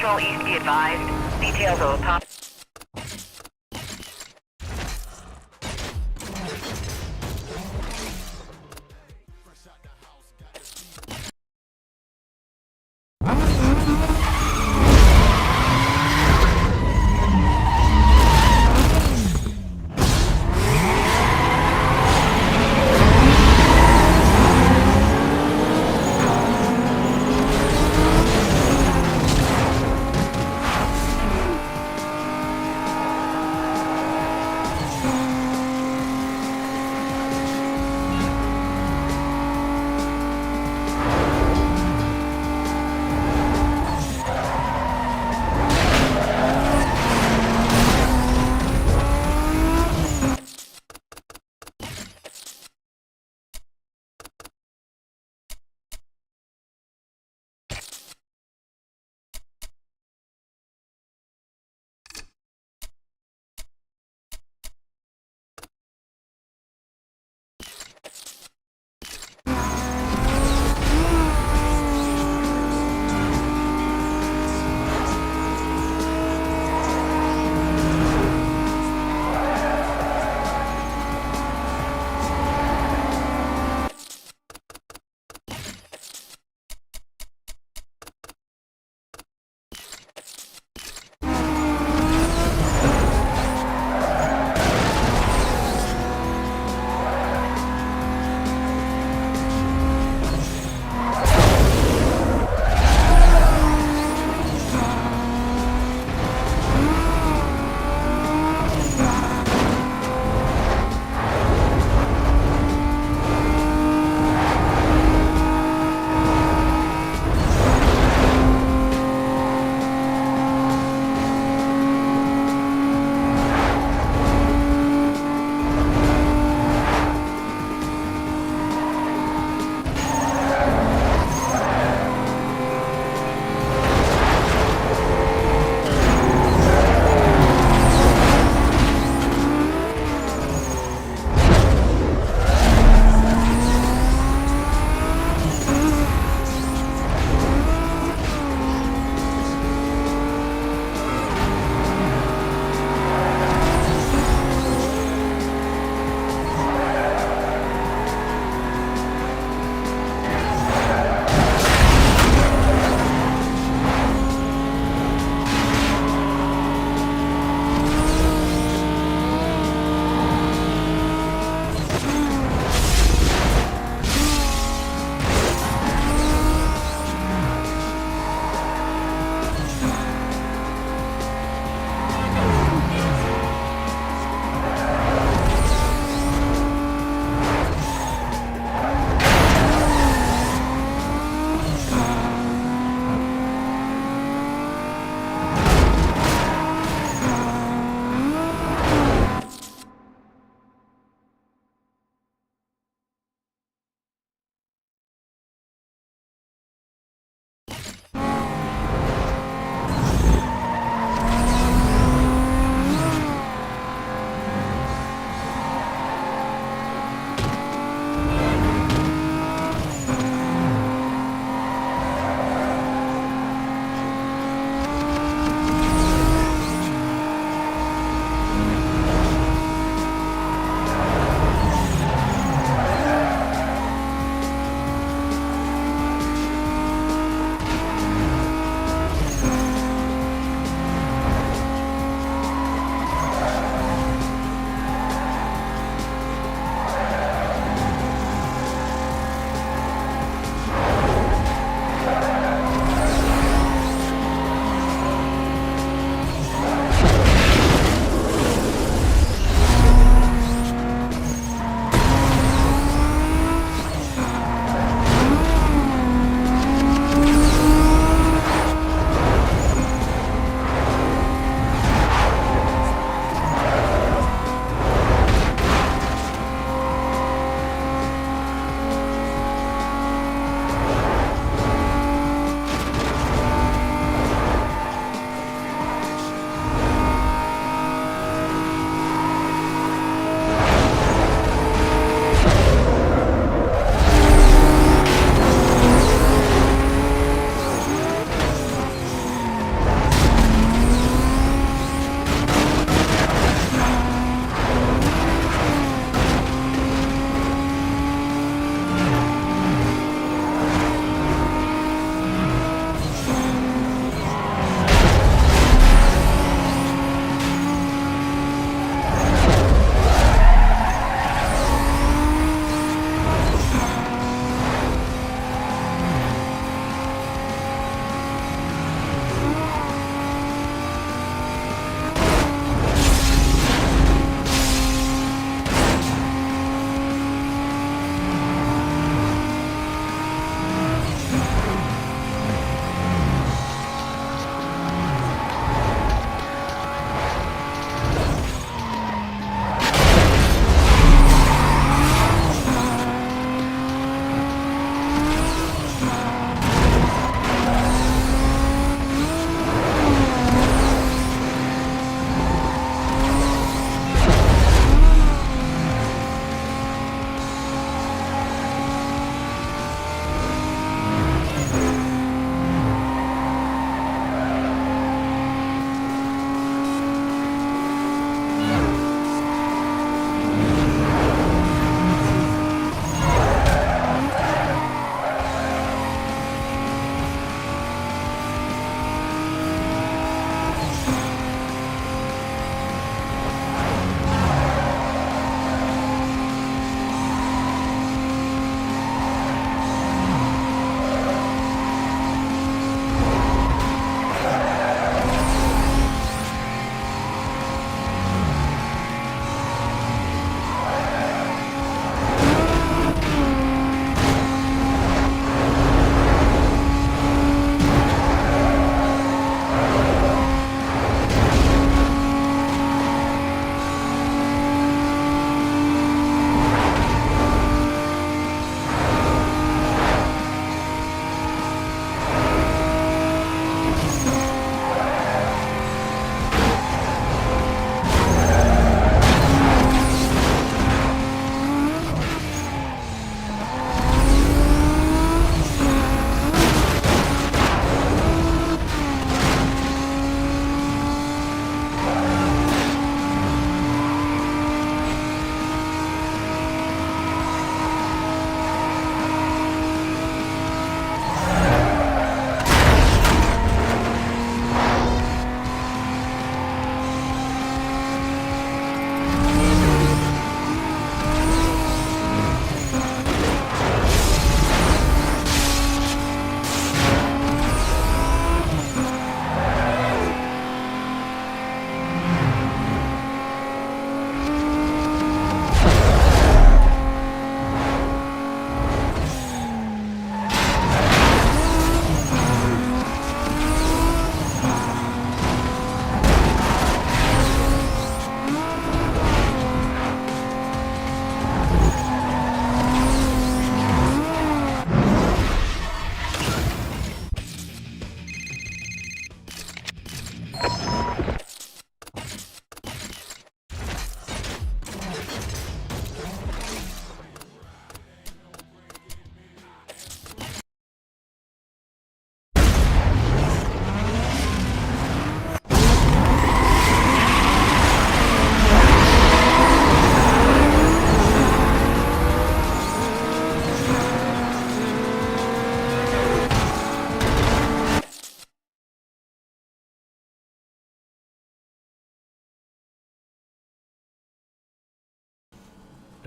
Control East be advised. Details will pop.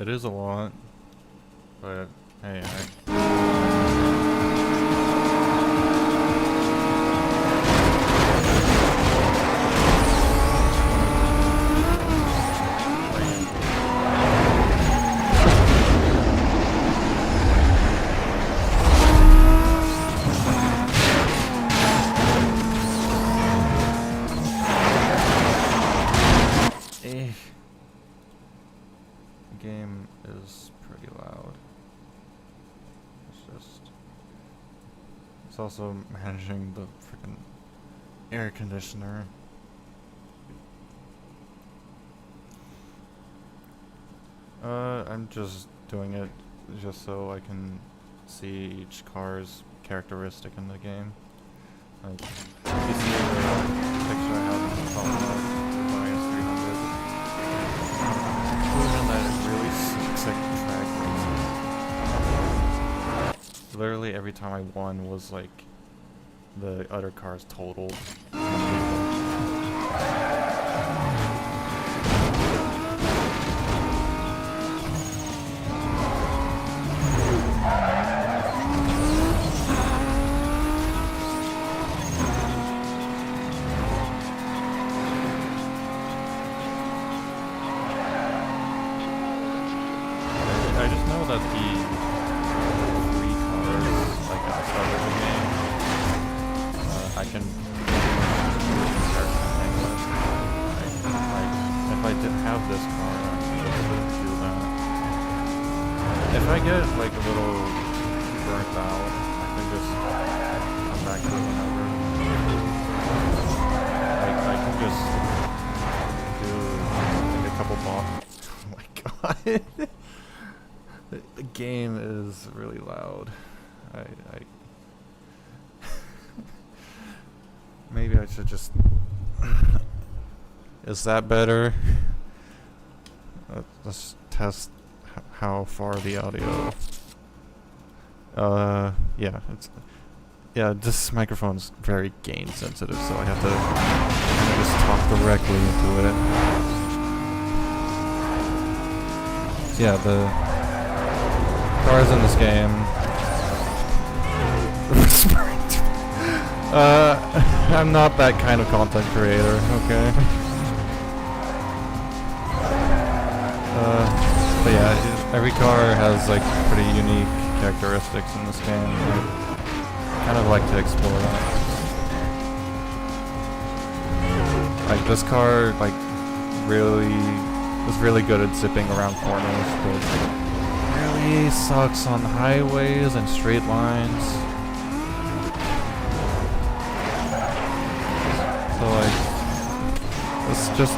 It is a lot, but hey, the game is pretty loud. It's also managing the freaking air conditioner. I'm just doing it just so I can see each car's characteristic in the game. Like, you see the picture I have on the top left with the IS300. Proven that it really sucks at track racing. Literally every time I won was like the other car's total. I just know that the three cars, like at the start of the game, I can start something with. Like, if I didn't have this car, I could do that. If I get like a little burnt out, I can just come back to it whenever. Like, I can just do like a couple bombs. Oh my god. The game is really loud. Maybe I should just... Is that better? Let's test how far the audio... yeah, yeah, this microphone's very gain sensitive, so I have to kind of just talk directly into it. So yeah, the cars in this game. I'm not that kind of content creator, okay? But yeah, every car has like pretty unique characteristics in this game. I kind of like to explore that. Like this car, like really was really good at zipping around corners, but really sucks on highways and straight lines. So like, it's just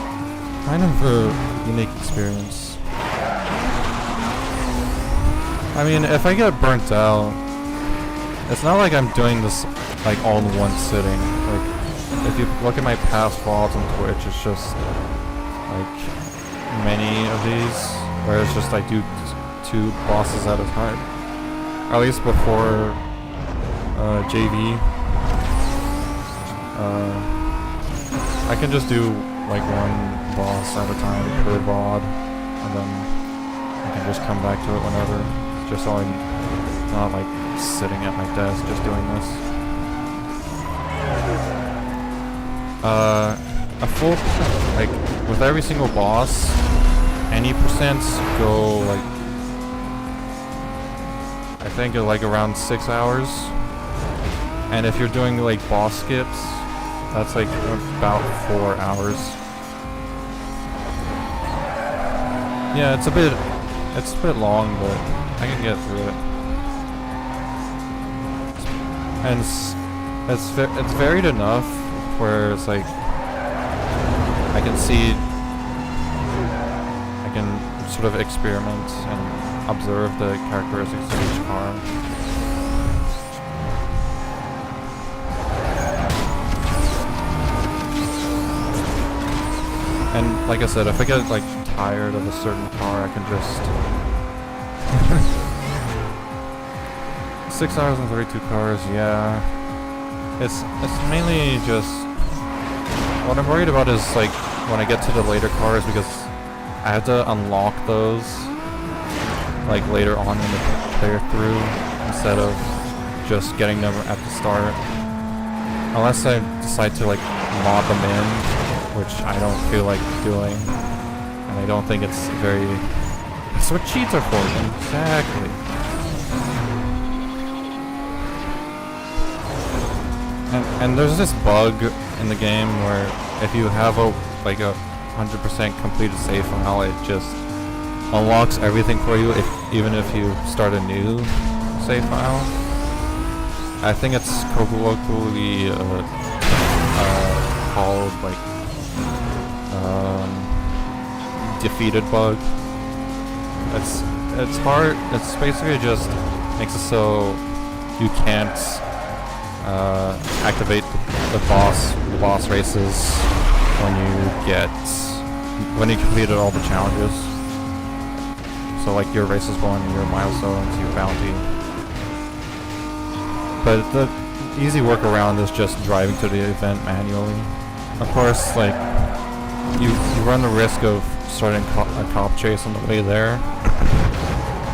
kind of a unique experience. I mean, if I get burnt out, it's not like I'm doing this like all in one sitting. Like, if you look at my past VODs on Twitch, it's just like many of these, where it's just I do 2 bosses at a time. Or at least before JV. I can just do like 1 boss at a time per VOD, and then I can just come back to it whenever. Just so I'm not like sitting at my desk just doing this. A full, like with every single boss, any percents go like, I think like around 6 hours. And if you're doing like boss skips, that's like about 4 hours. Yeah, it's a bit long, but I can get through it. And it's varied enough where it's like I can see, I can sort of experiment and observe the characteristics of each car. And like I said, if I get like tired of a certain car, I can just 6 hours and 32 cars, yeah. It's mainly just what I'm worried about is like when I get to the later cars, because I have to unlock those like later on in the playthrough instead of just getting them at the start. Unless I decide to like mod them in, which I don't feel like doing, and I don't think it's very. That's what cheats are for, exactly. And there's this bug in the game where if you have a 100% completed save file, it just unlocks everything for you, even if you start a new save file. I think it's colloquially called defeated bug. It's hard. It's basically just makes it so you can't activate the boss races when you completed all the challenges. So like your races going, your milestones, your bounty. But the easy workaround is just driving to the event manually. Of course, like you run the risk of starting a cop chase on the way there,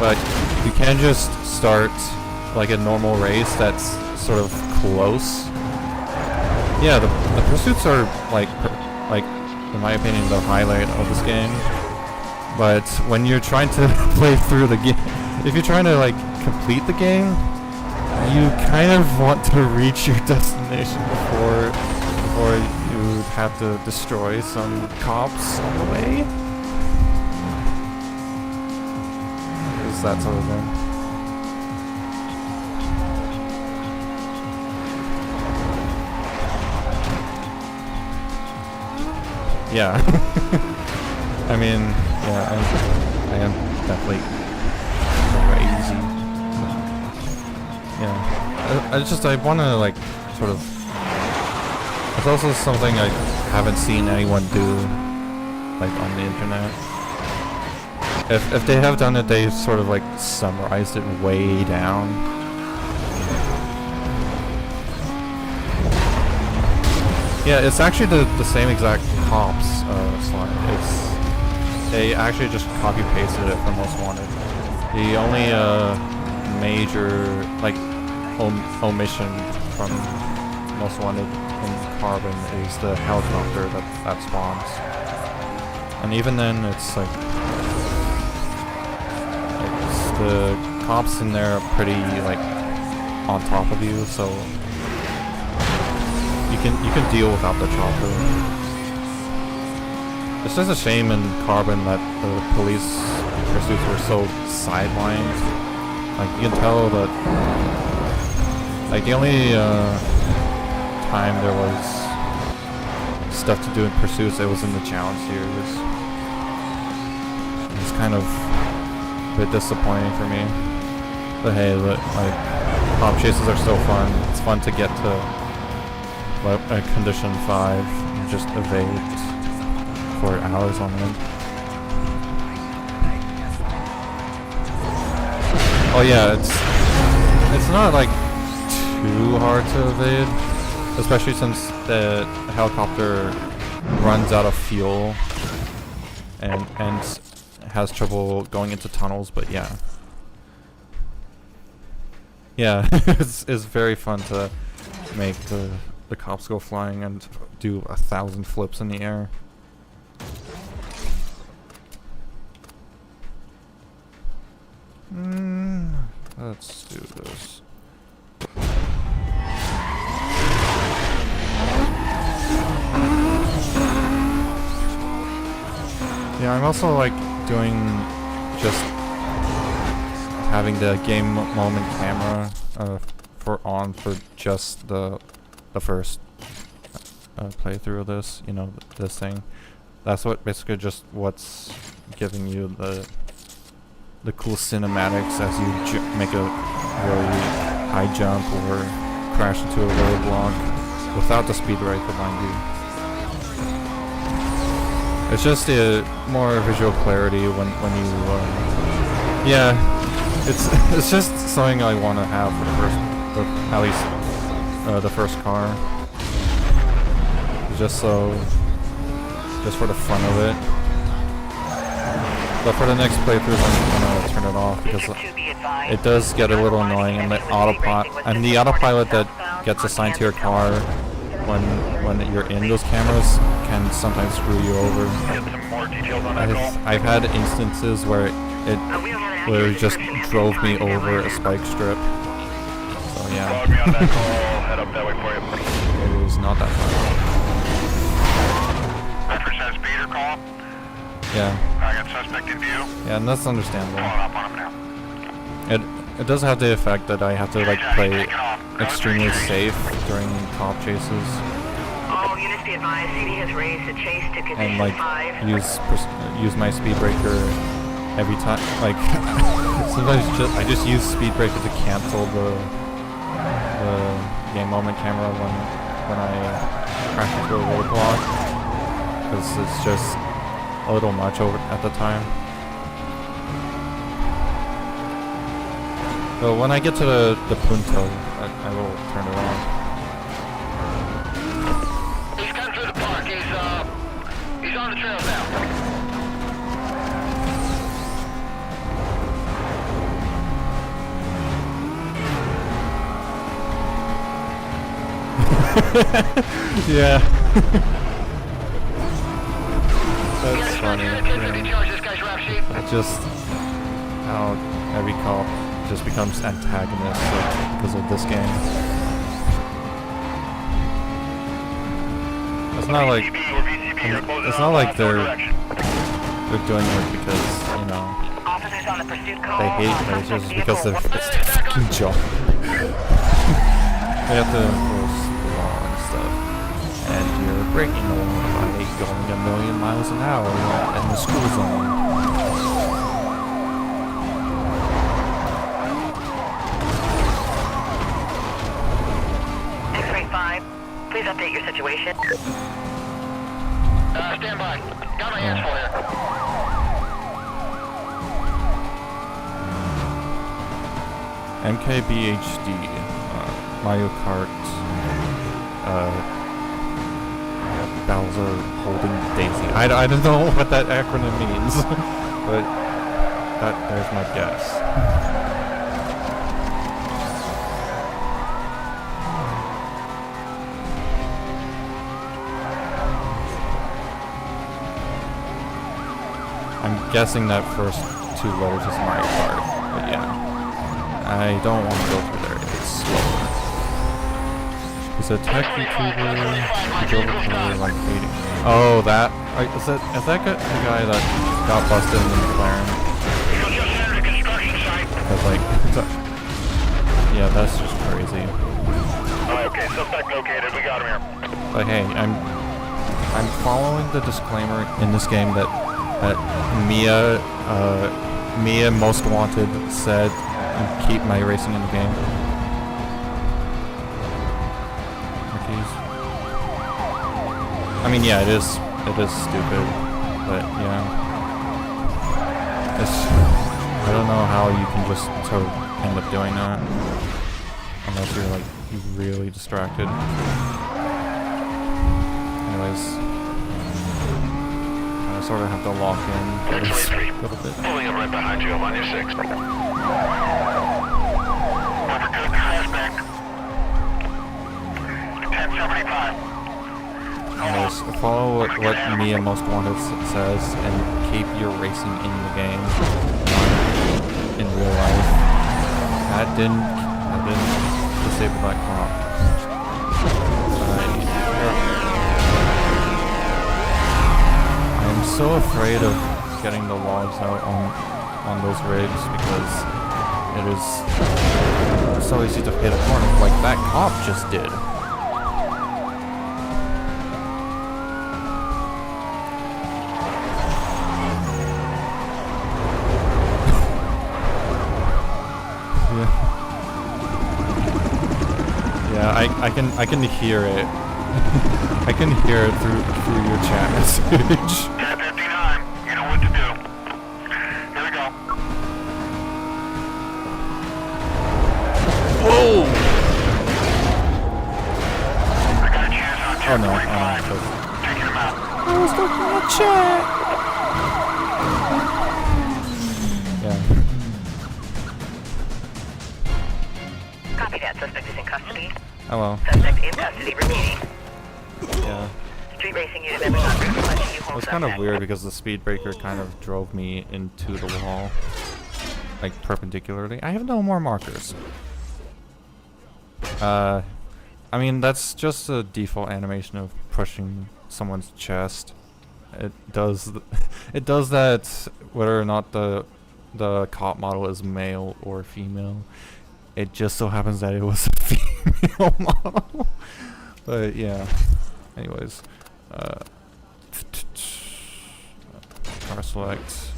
but you can just start like a normal race that's sort of close. Yeah, the pursuits are like in my opinion the highlight of this game. But when you're trying to play through the game, if you're trying to like complete the game, you kind of want to reach your destination before you have to destroy some cops on the way. It's that sort of thing. Yeah. I mean, yeah, I am definitely crazy. Yeah. I want to like sort of. It's also something I haven't seen anyone do, like on the internet. If they have done it, they've sort of like summarized it way down. Yeah, it's actually the same exact cops slide. They actually just copy pasted it from Most Wanted. The only major like omission from Most Wanted in Carbon is the helicopter that spawns, and even then it's like the cops in there are pretty like on top of you, so you can deal without the chopper. It's just a shame in Carbon that the police pursuits were so sidelined. Like you can tell that like the only time there was stuff to do in pursuits, it was in the challenge series. It's kind of a bit disappointing for me. But hey, like cop chases are so fun. It's fun to get to condition 5 and just evade for hours on end. Oh yeah, it's not like too hard to evade, especially since the helicopter runs out of fuel and has trouble going into tunnels. But yeah, it's very fun to make the cops go flying and do 1,000 flips in the air. Let's do this. Yeah, I'm also like doing just having the game moment camera for just the first playthrough of this, you know, this thing. That's what basically just what's giving you the cool cinematics as you make a really high jump or crash into a roadblock without the speed right behind you. It's just more visual clarity when you yeah, it's just something I want to have for at least the first car. Just for the fun of it. But for the next playthroughs, I'm gonna turn it off because it does get a little annoying, and the autopilot that gets assigned to your car when you're in those cameras can sometimes screw you over. I've had instances where it just drove me over a spike strip. So yeah, it was not that fun. Speeder call. Yeah. I got suspect in view. Yeah, and that's understandable. Up on him now. It does have the effect that I have to like play extremely safe during cop chases. All units be advised, CD has raised a chase to condition And like 5. use my speed breaker every time. Like sometimes I just use speed breaker to cancel the game moment camera when I crash into a roadblock, because it's just a little much over at the time. So when I get to the punto, I will turn it on. He's come through the park. He's on the trail now. Yeah. That's funny. Yeah. Just how every cop just becomes antagonistic because of this game. It's not like they're doing it because, you know, Officers on the pursuit call. they hate me. It's just because it's their fucking job. They have to enforce the law and stuff. And you're breaking the law by going a million miles an hour in the school zone. X-ray 5, please update your situation. Stand by. Got my hands full here. MKBHD, Mario Kart, Bowser holding Daisy. I don't know what that acronym means, but there's my guess. I'm guessing that first two letters is Mario Kart, but yeah. I don't want to go through there, it's slower. He's a tech YouTuber, like hating me. Oh, that? Is that the guy that got busted in the McLaren? Because like, yeah, that's just crazy. Okay, suspect located. We got him here. But hey, I'm following the disclaimer in this game that Mia Most Wanted said, keep my racing in the game. I mean, yeah, it is stupid, but yeah, I don't know how you can just sort of end up doing that unless you're like really distracted. Anyways, I sort of have to lock in for this a little bit. Pulling up right behind you. I'm on your 6. Suspect. 1075. Anyways, follow what Mia Most Wanted says and keep your racing in the game, not in real life. That didn't disable that cop. I'm so afraid of getting the logs out on those rigs because it is so easy to hit a corner like that cop just did. I can hear it. I can hear it through your chat message. 10:59. You know what to do. Here we go. Whoa! I got a chance on 10:45. Oh no! Taking him out. I was looking at chat. Yeah. Copy that. Suspect is in custody. Oh well. Suspect in custody. Repeating. Yeah. Street racing unit members on route. Requesting you It hold was kind of suspect. weird because the speed breaker kind of drove me into the wall, like perpendicularly. I have no more markers. I mean that's just a default animation of pushing someone's chest. It does that whether or not the cop model is male or female. It just so happens that it was a female model. But yeah. Anyways, car select.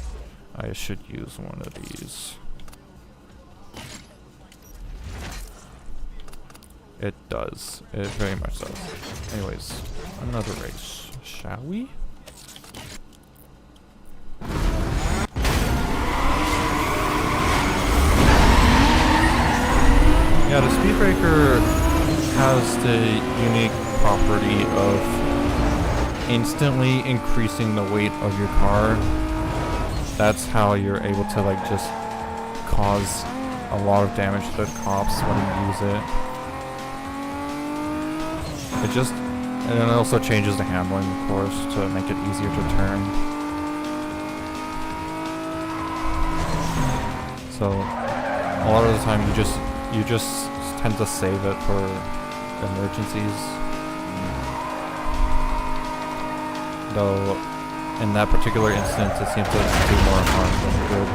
I should use one of these. It does. It very much does. Anyways, another race. Shall we? Yeah, the speed breaker has the unique property of instantly increasing the weight of your car. That's how you're able to like just cause a lot of damage to the cops when you use it. And it also changes the handling, of course, to make it easier to turn. So a lot of the time you just tend to save it for emergencies. Though in that particular instance it seems to do more harm than good.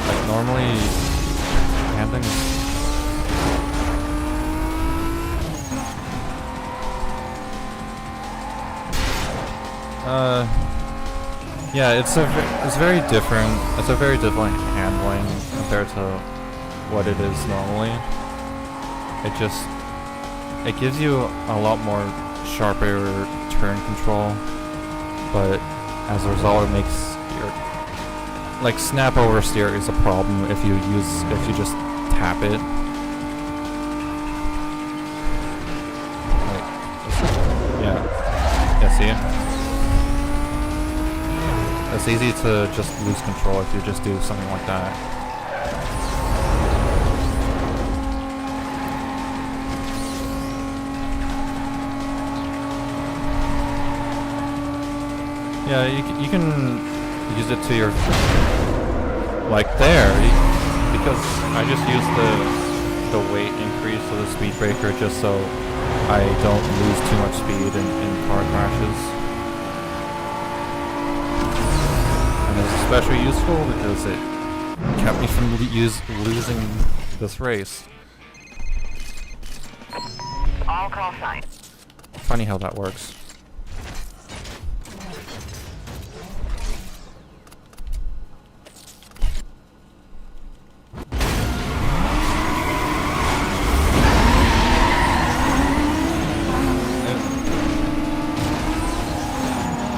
Like normally handling yeah, it's very different. It's a very different handling compared to what it is normally. It gives you a lot more sharper turn control, but as a result it makes your like snap oversteer is a problem if you just tap it. Like, yeah, see? It's easy to just lose control if you just do something like that. Yeah, you can use it to your like there, because I just use the weight increase of the speed breaker just so I don't lose too much speed in car crashes. It's especially useful because it kept me from losing this race. All call signs. Funny how that works.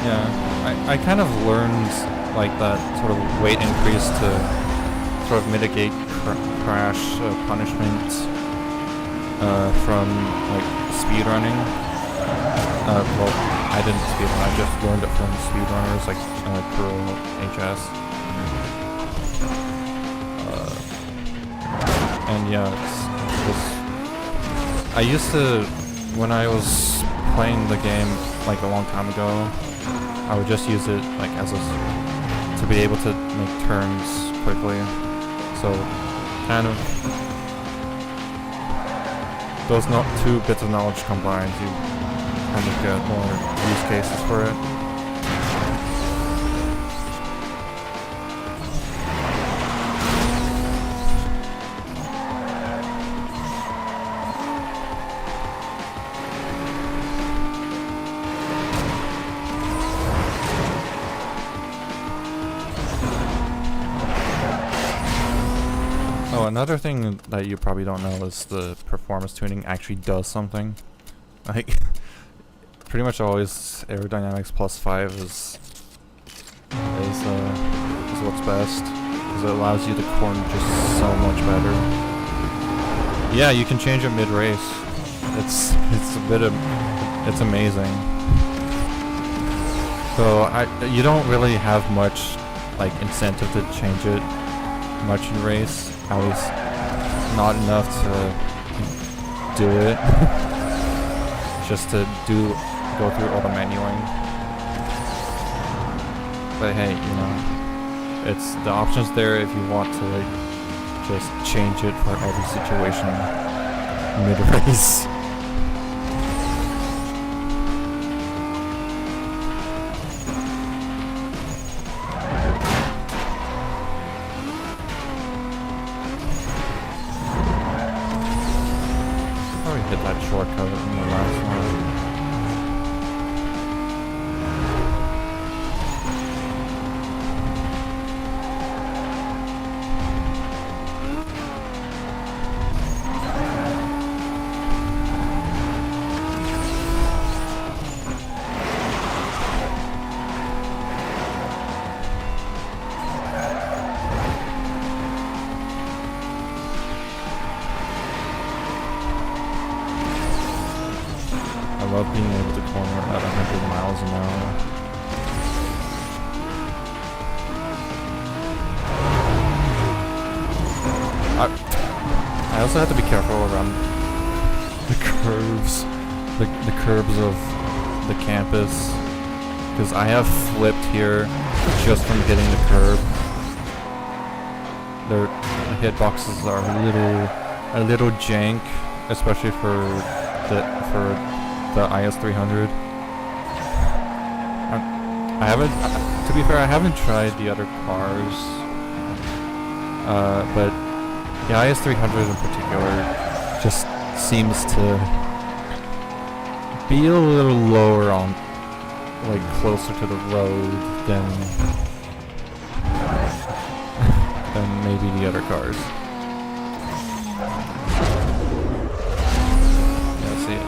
Yeah, I kind of learned like that sort of weight increase to sort of mitigate crash punishment from like speedrunning. Well, I didn't speedrun, I just learned it from speedrunners like Kuro HS. And yeah, I used to, when I was playing the game like a long time ago, I would just use it like as to be able to make turns quickly. So kind of those two bits of knowledge combined, you kind of get more use cases for it. Oh, another thing that you probably don't know is the performance tuning actually does something. Like, pretty much always aerodynamics +5 is what's best, because it allows you to corn just so much better. Yeah, you can change it mid-race. It's amazing. So you don't really have much like incentive to change it much in race. At least not enough to do it. Just to go through all the menuing. But hey, you know, it's the options there if you want to like just change it for every situation mid-race. Probably hit that shortcut in the last one. I love being able to corner at 100 miles an hour. I also have to be careful around the curves, the curbs of the campus, because I have flipped here just from hitting the curb. The hitboxes are a little jank, especially for the IS300. I haven't, to be fair, I haven't tried the other cars, but the IS300 in particular just seems to be a little lower on, like, closer to the road than maybe the other cars. Yeah, see,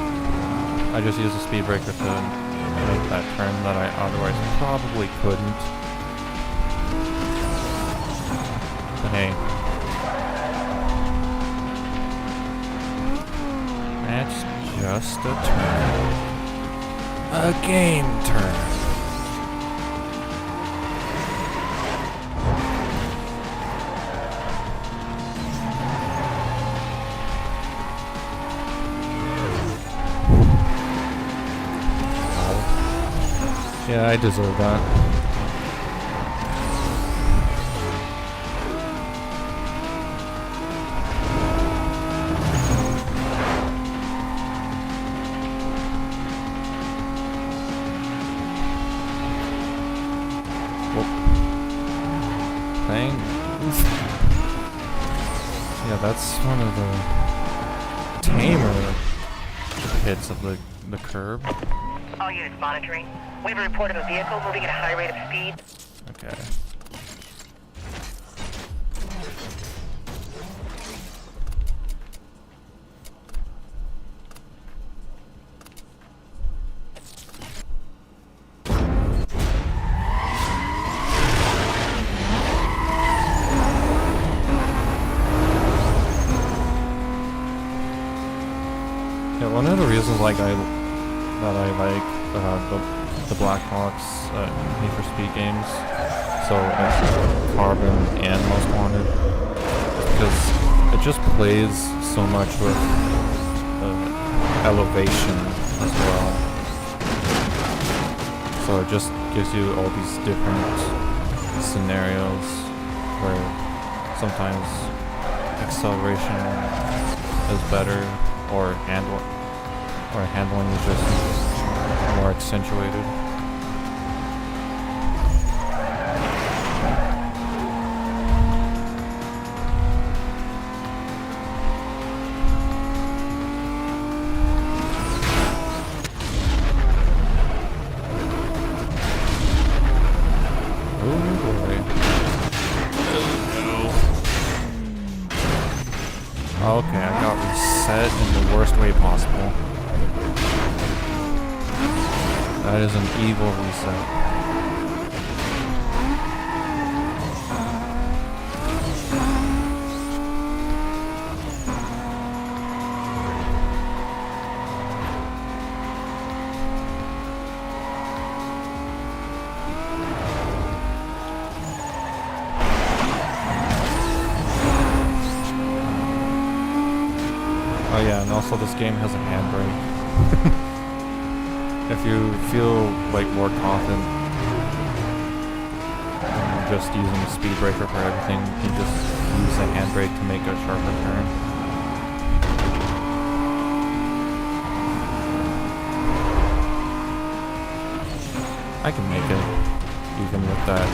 I just used a speed breaker to make that turn that I otherwise probably couldn't. But hey, that's just a turn. A game turn. Yeah, I deserve that. Thing. Yeah, that's one of the tamer hits of the curb. All units monitoring. We have a report of a vehicle moving at a high rate of speed. Okay. Yeah, one of the reasons I like the black box Need for Speed games, so Carbon and Most Wanted, because it just plays so much with elevation as well. So it just gives you all these different scenarios where sometimes acceleration is better, or handling is just more accentuated. Oh boy. Oh no. Okay, I got reset in the worst way possible. That is an evil reset. Oh yeah, and also this game has a handbrake. If you feel like more confident just using the speed breaker for everything, you can just use the handbrake to make a sharper turn. I can make it, even with that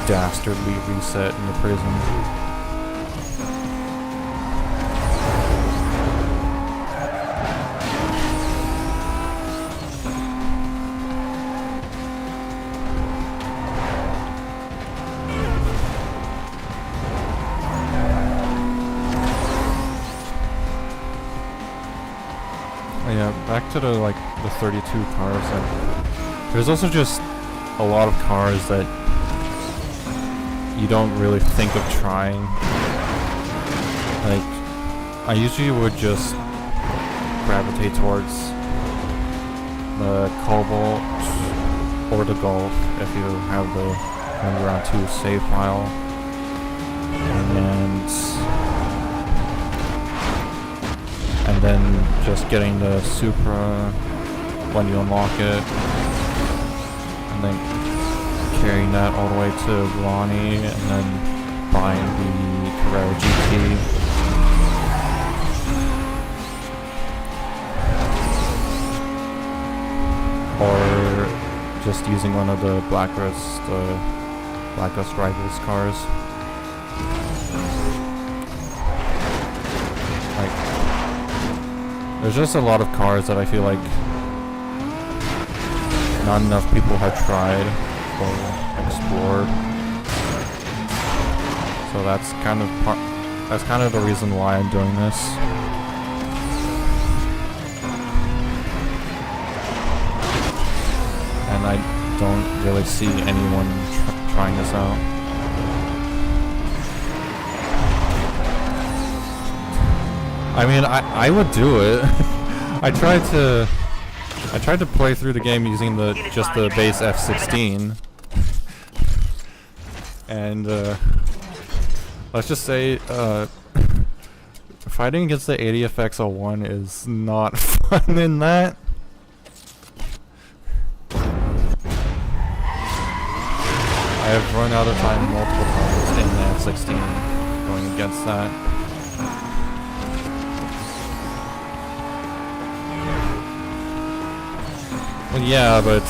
dastardly reset in the prison. Yeah, back to the 32 cars. And there's also just a lot of cars that you don't really think of trying. Like, I usually would just gravitate towards the Cobalt or the Golf if you have the round 2 save file. And then just getting the Supra when you unlock it, and then carrying that all the way to Ronnie, and then buying the Carrera GT. Or just using one of the Blacklist Rivals cars. There's just a lot of cars that I feel like not enough people have tried or explored. So that's kind of the reason why I'm doing this. And I don't really see anyone trying this out. I mean, I would do it. I tried to play through the game using just the base F16, and let's just say fighting against the 80FX01 is not fun in that. I have run out of time multiple times in the F16 going against that. Well, yeah, but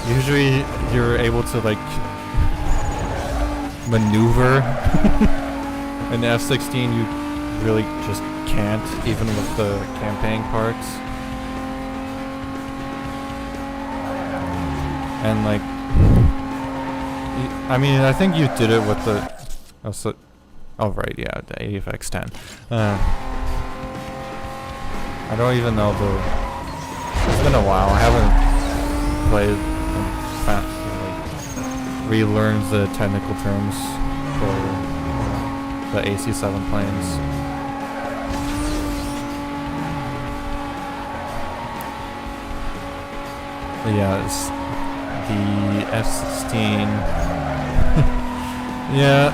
usually you're able to maneuver. In the F16 you really just can't, even with the campaign parts. And I mean, I think you did it with the right, yeah, the AFX10. I don't even know it's been a while. I haven't played and relearned the technical terms for the AC7 planes. But yeah, it's the F16. Yeah,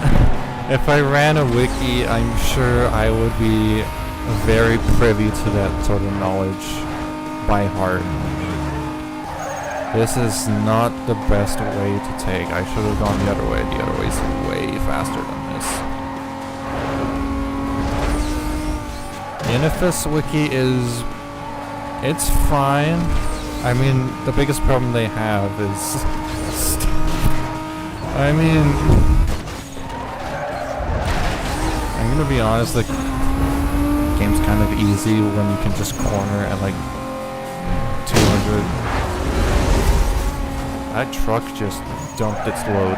if I ran a wiki, I'm sure I would be very privy to that sort of knowledge by heart. This is not the best way to take. I should have gone the other way. The other way is way faster than this. The NFS wiki it's fine. I mean, the biggest problem they have is I mean, I'm gonna be honest, the game's kind of easy when you can just corner at 200. That truck just dumped its load.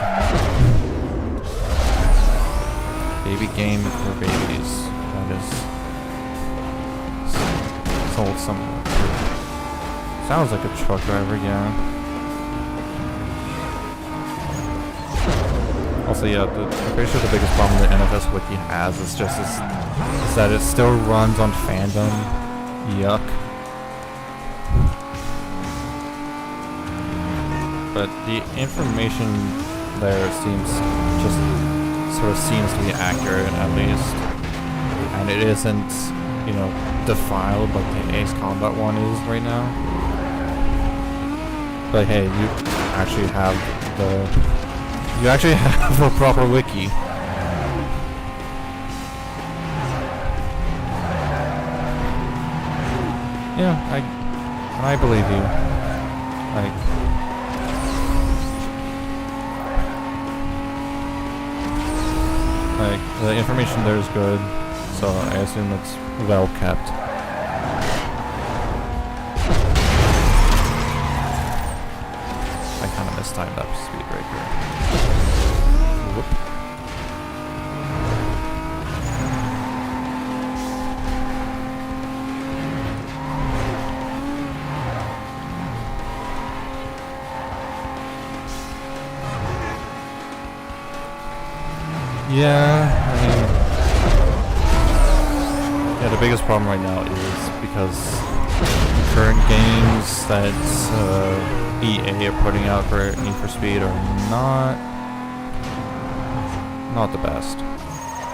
Baby game for babies. That is sold somewhere. Sounds like a truck driver, yeah. Also, yeah, I'm pretty sure the biggest problem the NFS Wiki has is just is that it still runs on fandom. Yuck. But the information there seems to be accurate at least, and it isn't, you know, defiled like the Ace Combat one is right now. But hey, you actually have a proper wiki. Yeah, I believe you. Like, the information there is good, so I assume it's well kept. I kind of mistimed that speed breaker. Whoop. Yeah, I mean, yeah, the biggest problem right now is because current games that EA are putting out for Need for Speed are not the best.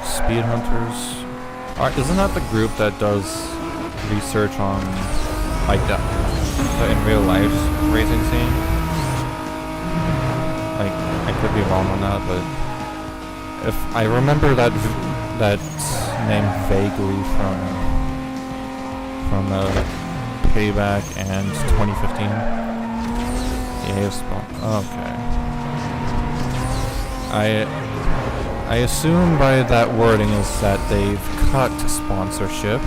Speed Hunters, isn't that the group that does research on like that in real life racing scene? Like, I could be wrong on that, but if I remember that name vaguely from Payback and 2015. EA okay. I assume by that wording is that they've cut sponsorship,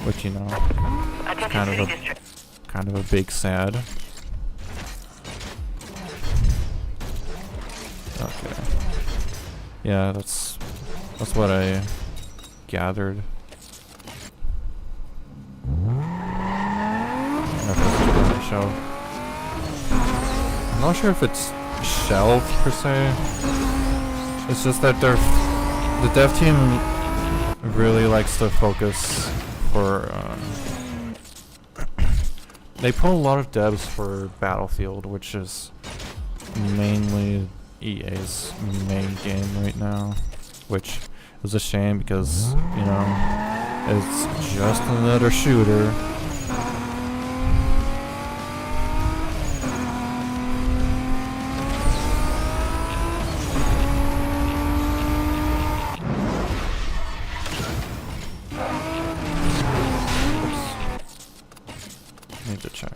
which, you know, is kind of a big sad. Okay. Yeah, that's what I gathered. I'm not sure if it's shelved per se. It's just that the dev team really likes to focus for they pull a lot of devs for Battlefield, which is mainly EA's main game right now, which is a shame because, you know, it's just another shooter. Need to check.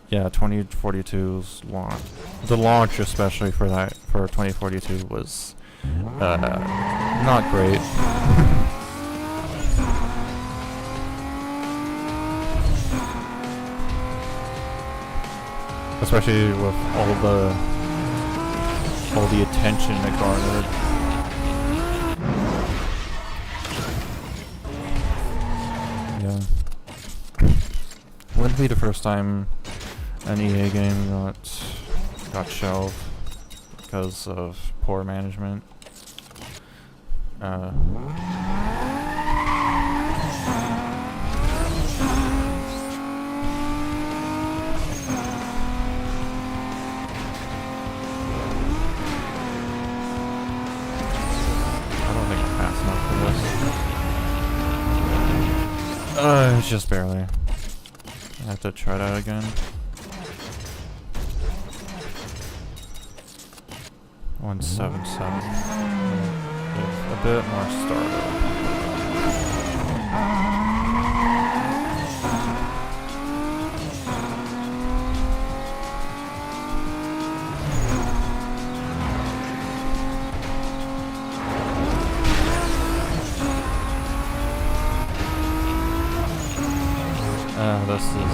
Yeah, 2042's launch. The launch, especially for 2042, was not great. Especially with all the attention it garnered. Yeah. Wouldn't be the first time an EA game got shelved because of poor management. I don't think I'm fast enough for this. Just barely. I have to try that again. 177. With a bit more startup. This is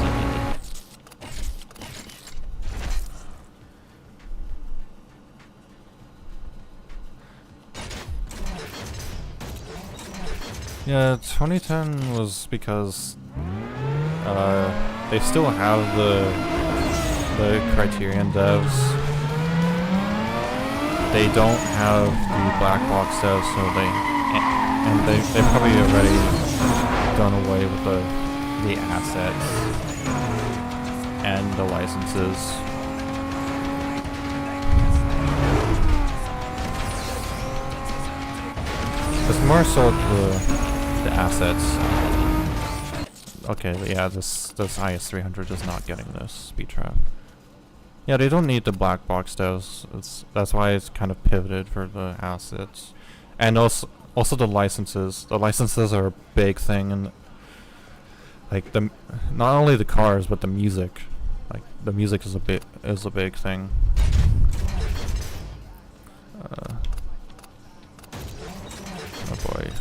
Yeah, 2010 was because they still have the Criterion devs. They don't have the black box devs, so they probably already done away with the assets and the licenses. It's more so the assets. Okay, yeah, this IS300 is not getting this speed trap. Yeah, they don't need the black box devs. That's why it's kind of pivoted for the assets, and also the licenses. The licenses are a big thing, and like not only the cars but the music. Like the music is a big thing. Oh boy.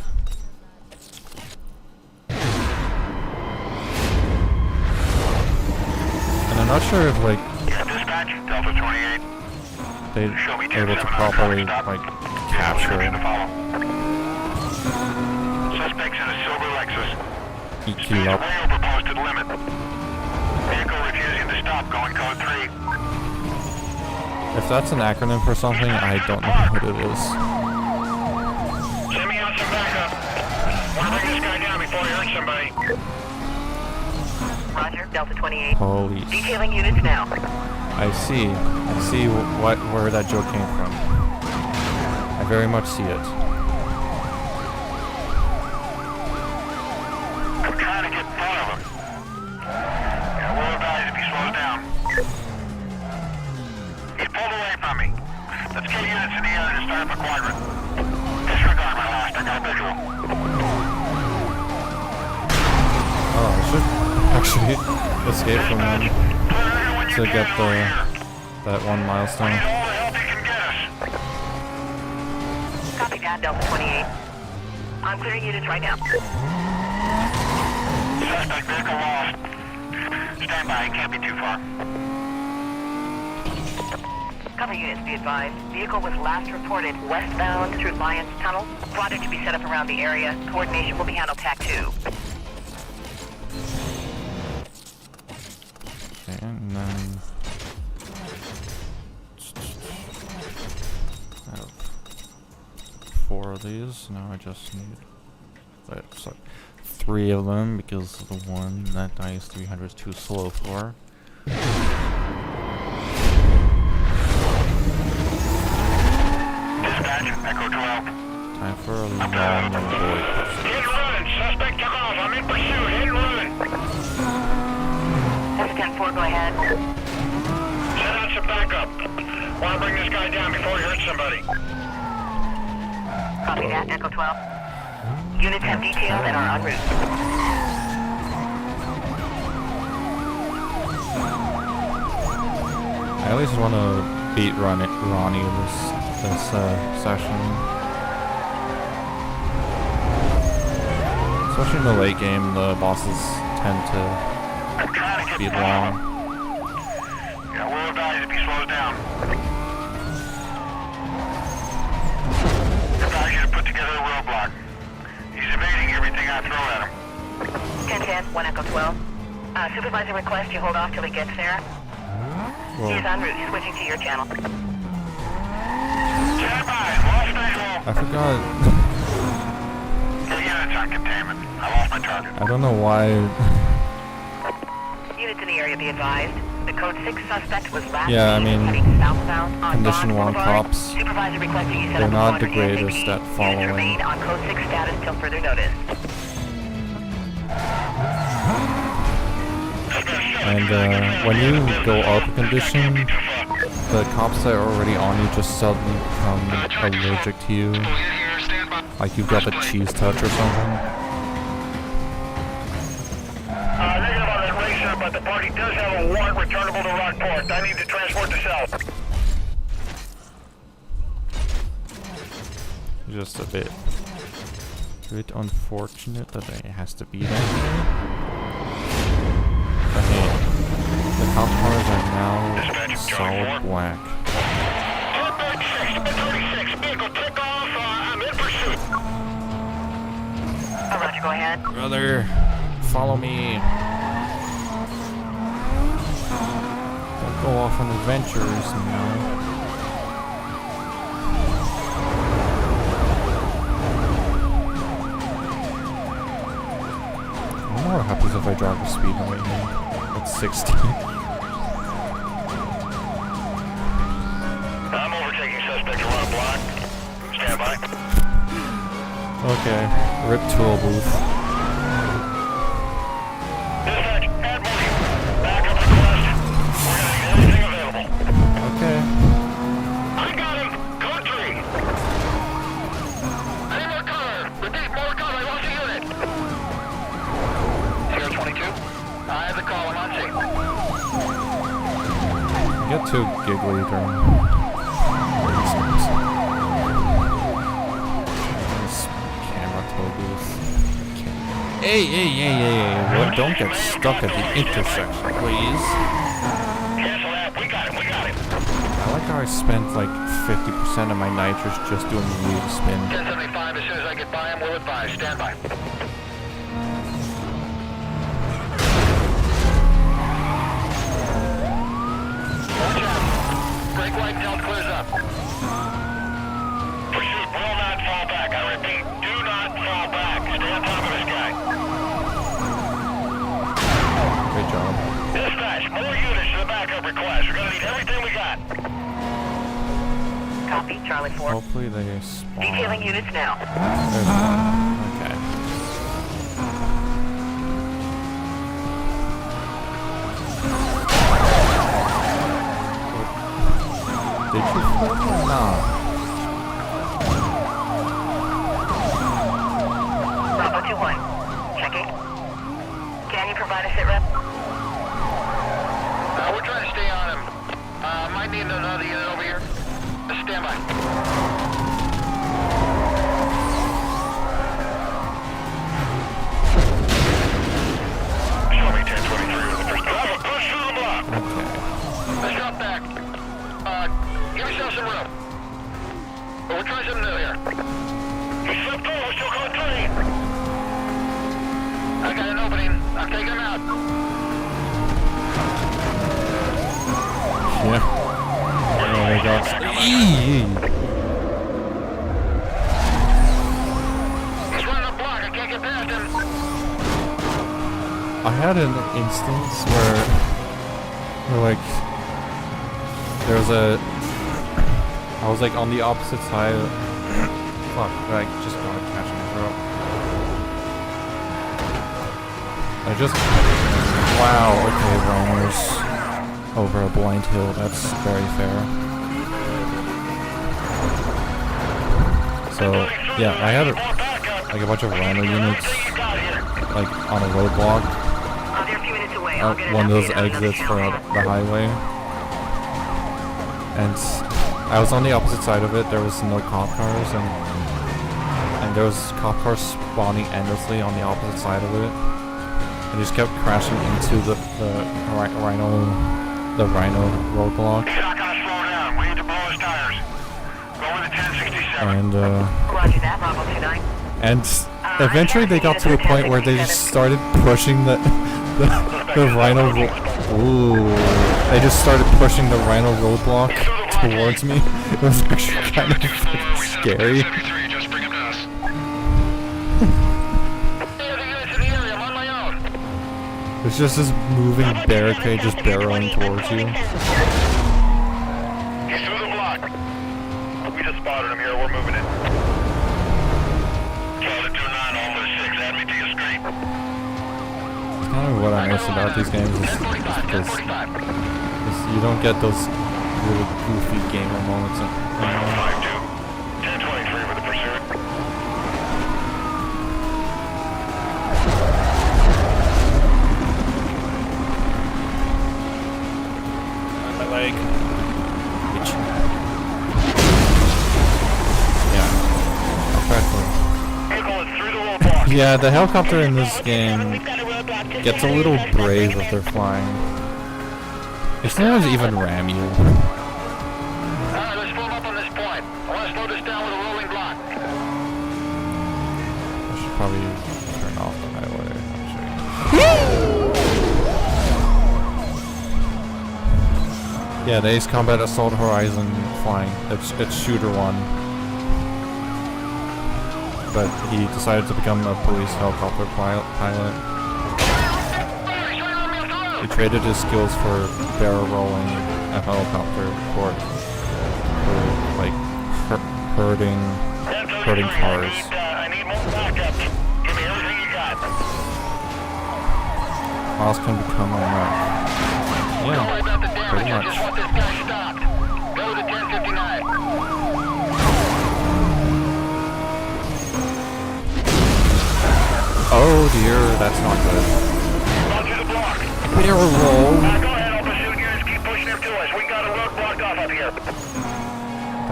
And I'm not sure if like Dispatch, Delta 28. they're able to properly like capture Suspects in a silver Lexus. EQ Speed up. way over posted limit. Vehicle refusing to stop, going code 3. If that's an acronym for something, I don't know what it is. Send me out some backup. Want to bring this guy down before he hurts somebody. Roger, Delta 28. Police. Detailing units now. I see where that joke came from. I very much see it. I'm trying to get in front of him. Yeah, we'll advise if he slows down. He pulled away from me. Let's get units in the air and start up a quadrant. Disregard my last, I got a visual. Oh, I should actually escape from them to get that one milestone. All the help you can get us. Copy that, Delta 28. I'm clearing units right now. Suspect vehicle lost. Stand by, it can't be too far. Cover units, be advised. Vehicle was last reported westbound through Lyons Tunnel. Plotted to be set up around the area. Coordination will be handled TAC 2. Okay, and then I have 4 of these. Now I just need 3 of them because the one that IS300 is too slow for. Dispatch, Echo 12. Time for a long Hit void. and run. Suspect took off. I'm in pursuit. Hit and run. That's 10-4, go ahead. Send out some backup. Want to bring this guy down before he hurts somebody. Copy that, Echo 12. Units have detailed and are en route. I always want to beat Ronnie this session. Especially in the late game, the bosses tend to I'm trying to get be in front of long. him. Yeah, we'll advise if he slows down. Advise you to put together a roadblock. He's evading everything I throw at him. 10-10, 1 Echo 12. Supervisor requests you hold off till he gets there. Well, He is en route, switching to your channel. Stand by. Lost visual. I forgot. Your units on containment. I lost my target. I don't know why. Units in the area, be advised. The code 6 suspect was last Yeah, I seen mean, heading southbound on Condition Bond 1 Boulevard. cops, Supervisor requesting you set they're up a not the quadrant greatest ASAP. at following. Units remain on code 6 status till further notice. And when you go up a condition, the cops that are already on you just suddenly become allergic to you. Like you've got the cheese touch or something. Negative on that racer, but the party does have a warrant returnable to Rockport. I need to transport the cell. Just a bit unfortunate that it has to be that way. Okay, the cop cars are now solid black. 1036, vehicle took off. I'm in pursuit. Alright, Go ahead. Brother, follow me. Don't go off on adventures now. I wonder what happens if I drive the speed limit here. It's 60. I'm overtaking suspect around a block. Stand by. Okay, rip tool booth. Dispatch, add money. Backup request. We're gonna need everything available. Okay. I got him. Code 3. I need more cover. Repeat, more cover. I lost a unit. Sierra 22. I have the call. I'm on scene. I get too giggly during these games. This camera tool booth. Hey, what? Don't get stuck at the intersection, please. Cancel that. We got him. We got him. I like how I spent like 50% of my nitrous just doing the wheel spin. 1075. As soon as I get by him, we'll advise. Stand by. Watch out. Brake light until it clears up. Pursuit will not fall back. I repeat, do not fall back. Stay on top of this guy. Great job. Dispatch, more units to the backup request. We're gonna need everything we got. Copy, Charlie 4. Hopefully they spawn. Detailing units now. There's one. Okay. Did you flip or not? Bravo 2-1. Checking. Can you provide a sit rep? We're trying to stay on him. Might need another unit over here. Stand by. Show me 1023 with the first. Bravo, push through the block. Okay. Let's drop back. Give yourself some room. We're trying something new here. He slipped through. We're still going 3. I got an opening. I'm taking him out. Yeah. Oh my gosh. Eee! He's running a block. I can't get past him. I had an instance where like there was a I was like on the opposite side. Fuck, I just got a catch in my throat. I just wow, okay, runners over a blind hill, that's very fair. So yeah, I had like a bunch of rhino units like on a roadblock. They're a few minutes away. One of those exits for the highway. And I was on the opposite side of it. There was no cop cars, and there was cop cars spawning endlessly on the opposite side of it. And just kept crashing into the rhino roadblock. He's not gonna slow down. We need to blow his tires. Go with the 1067. And Roger that, Bravo 29. and eventually they got to a point where they just started pushing the rhino. Ooh, they just started pushing the rhino roadblock towards me. It was actually kind of scary. Just bring him to us. I'm on my own. It's just this moving barricade just barreling towards you. He's through the block. We just spotted him here. We're moving in. Charlie 29, almost 6. Add me to your screen. It's kind of what I miss about these games is because you don't get those really goofy gamer moments. 5-2. 1023 with the pursuit. My leg. Bitch. Yeah. Vehicle is through the roadblock. Yeah, the helicopter in this game gets a little brave if they're flying. They sometimes even ram you. Alright, let's form up on this point. I want to slow this down with a rolling block. I should probably turn Yeah, the Ace Combat Assault Horizon flying. It's shooter 1. But he decided to become a police helicopter pilot. He traded his skills for barrel rolling a helicopter for like hurting cars. I need more backup. Give me everything you got. Miles can become a mech. Don't worry about the Yeah, damage. pretty I just much. want this guy stopped. Go to 1059. Oh dear, that's not good. Run through the block. Barrel roll. Go ahead, open shooting units. Keep pushing him to us. We got a road blocked off up here.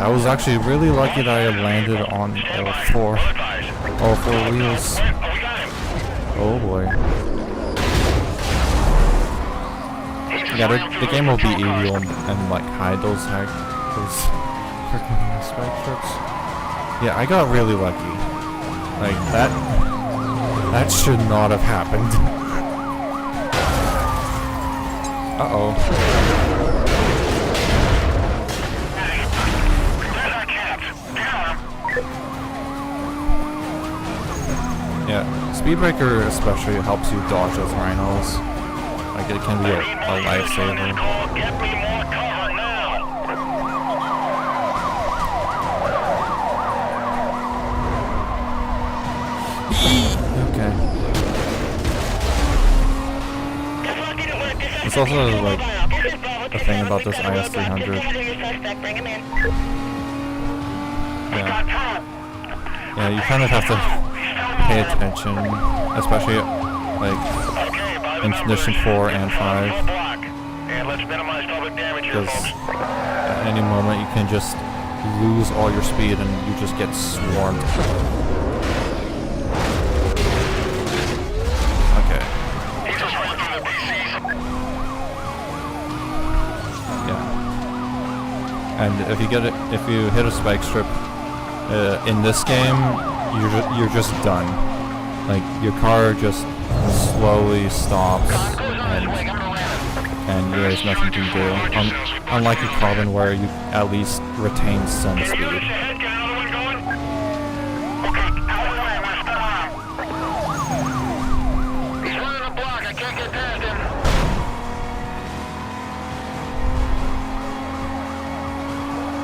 I was actually really lucky that I landed on all four wheels. We got him. Oh boy. Yeah, the game will be evil and like hide those freaking spike strips. Yeah, I got really lucky. Like that should not have happened. Uh-oh. Yeah, Speedbreaker especially helps you dodge those rhinos. Like it can be a lifesaver. Get me more cover now. Okay. It's also like a thing about this IS300. Yeah, you kind of have to pay attention, especially like in condition 4 and 5, because at any moment you can just lose all your speed and you just get swarmed. Okay. Yeah. And if you hit a spike strip in this game, you're just done. Like your car just slowly stops and there's nothing to do. Unlike a Carbon where you at least retain some speed.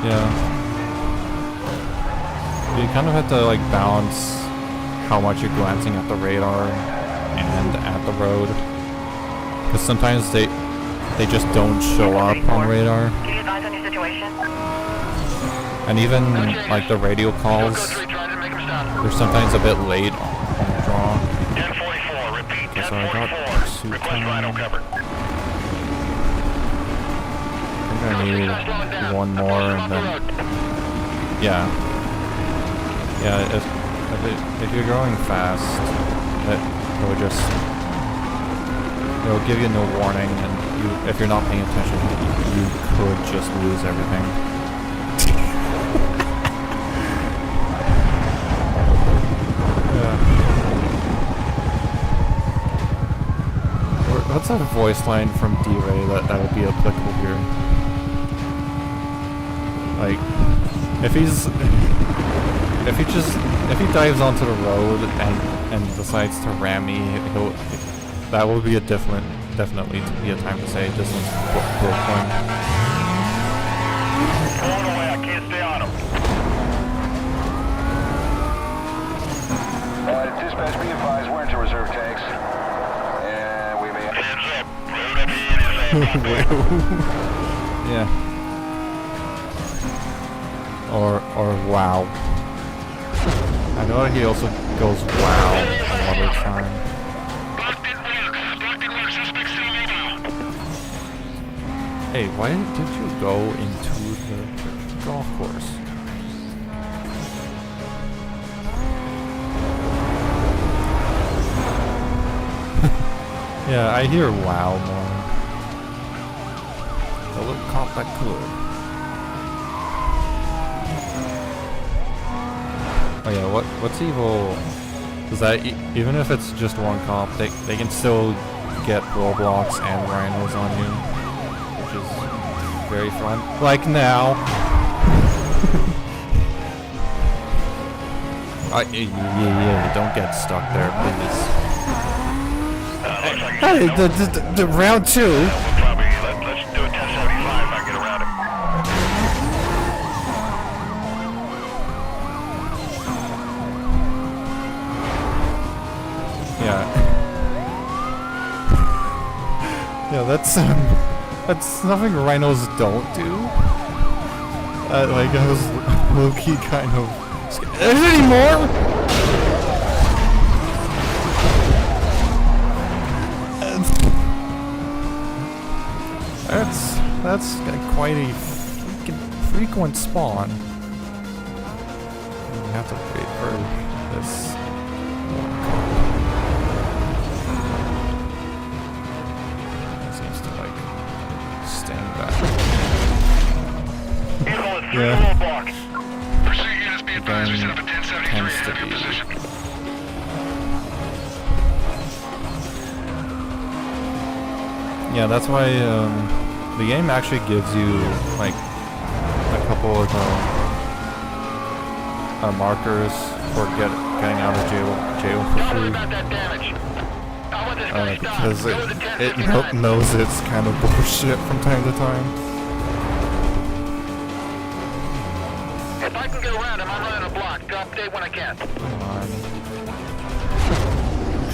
Yeah. You kind of have to like balance how much you're glancing at the radar and at the road, because sometimes they just don't show up on radar. Can you advise on your situation? And even like the radio calls, they're sometimes a bit late on the draw. 1044, repeat, Okay, so I got 1044. pursuit Request time. rhino cover. I think I need one more and then yeah. If you're going fast, it'll give you no warning, and if you're not paying attention, you could just lose everything. Yeah. What's that voice line from D-Ray that would be applicable here? Like, if he dives onto the road and decides to ram me, that will be definitely be a time to say distance point. Going away, I can't stay on him. Dispatch, be advised, we're into reserve tanks. And we may... Hands up. Yeah. Or wow. I know he also goes wow another time. Hey, why did you go into the golf course? Yeah, I hear wow more. The little cop that could. Oh yeah, what's evil is that even if it's just one cop, they can still get roadblocks and rhinos on you, which is very fun. Like now. Yeah, don't get stuck there, please. Hey, the round 2. We'll probably, let's do a 1075 if I can get around him. Yeah. Yeah, that's nothing rhinos don't do. Like, I was low-key kind of... Is there any more? That's quite a frequent spawn. You have to wait for this. Seems to like stand back. Yeah. Pursuit units be advised, we set up a 1073 Tends to in your be. position. Yeah, that's why the game actually gives you like a couple of markers for getting out of jail for free. Because it knows it's kind of bullshit from time to time. If I can get around him, I'm running a block. Drop update when I can. Come on.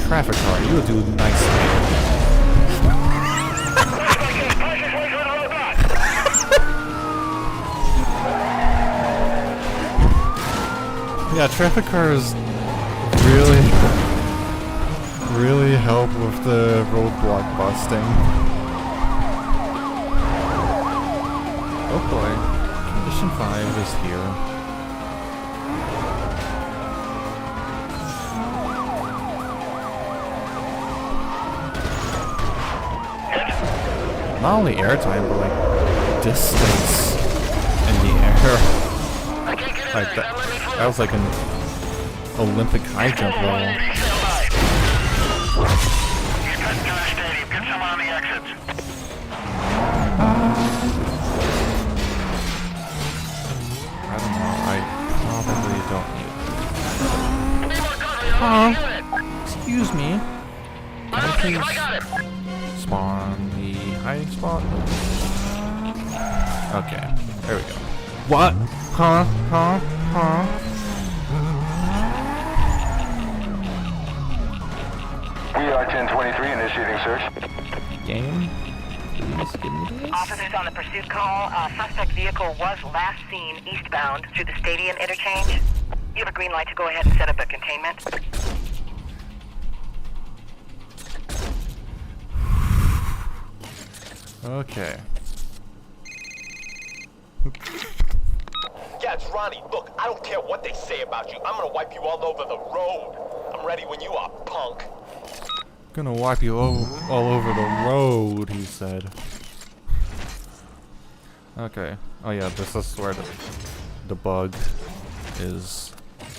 Traffic car, you do nicely. Yeah, traffic cars really help with the roadblock busting. Oh boy, Condition 5 is here. Not only airtime, but like distance in the air. Like that was like an Olympic high jump level. He's cutting to the stadium. Get some on the exits. I don't know. I probably don't need it. Excuse me. Can I please spawn the hiding spot? Okay. There we go. What? Huh? We are 1023 initiating search. Game? Please give me this. Officers on the pursuit call. Suspect vehicle was last seen eastbound through the stadium interchange. You have a green light to go ahead and set up a containment. Okay. Yeah, it's Ronnie. Look, I don't care what they say about you. I'm gonna wipe you all over the road. I'm ready when you are, punk. Gonna wipe you all over the road, he said. Okay. Oh yeah, this is where the bug is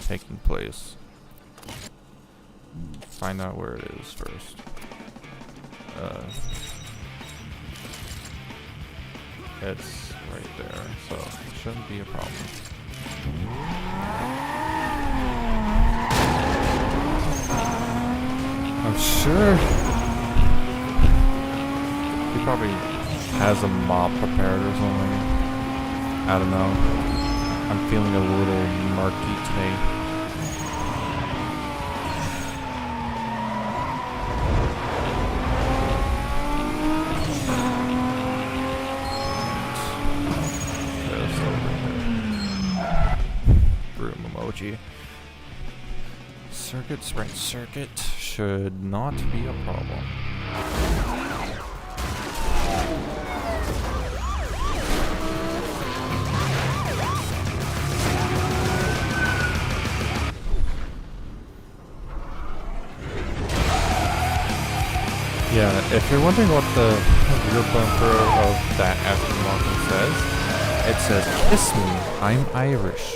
taking place. Find out where it is first. It's right there, so it shouldn't be a problem. I'm sure he probably has a mop prepared or something. I don't know. I'm feeling a little murky today. Room emoji. Circuit, sprint circuit should not be a problem. Yeah, if you're wondering what the rear bumper of that aftermarket says, it says, "Kiss me, I'm Irish."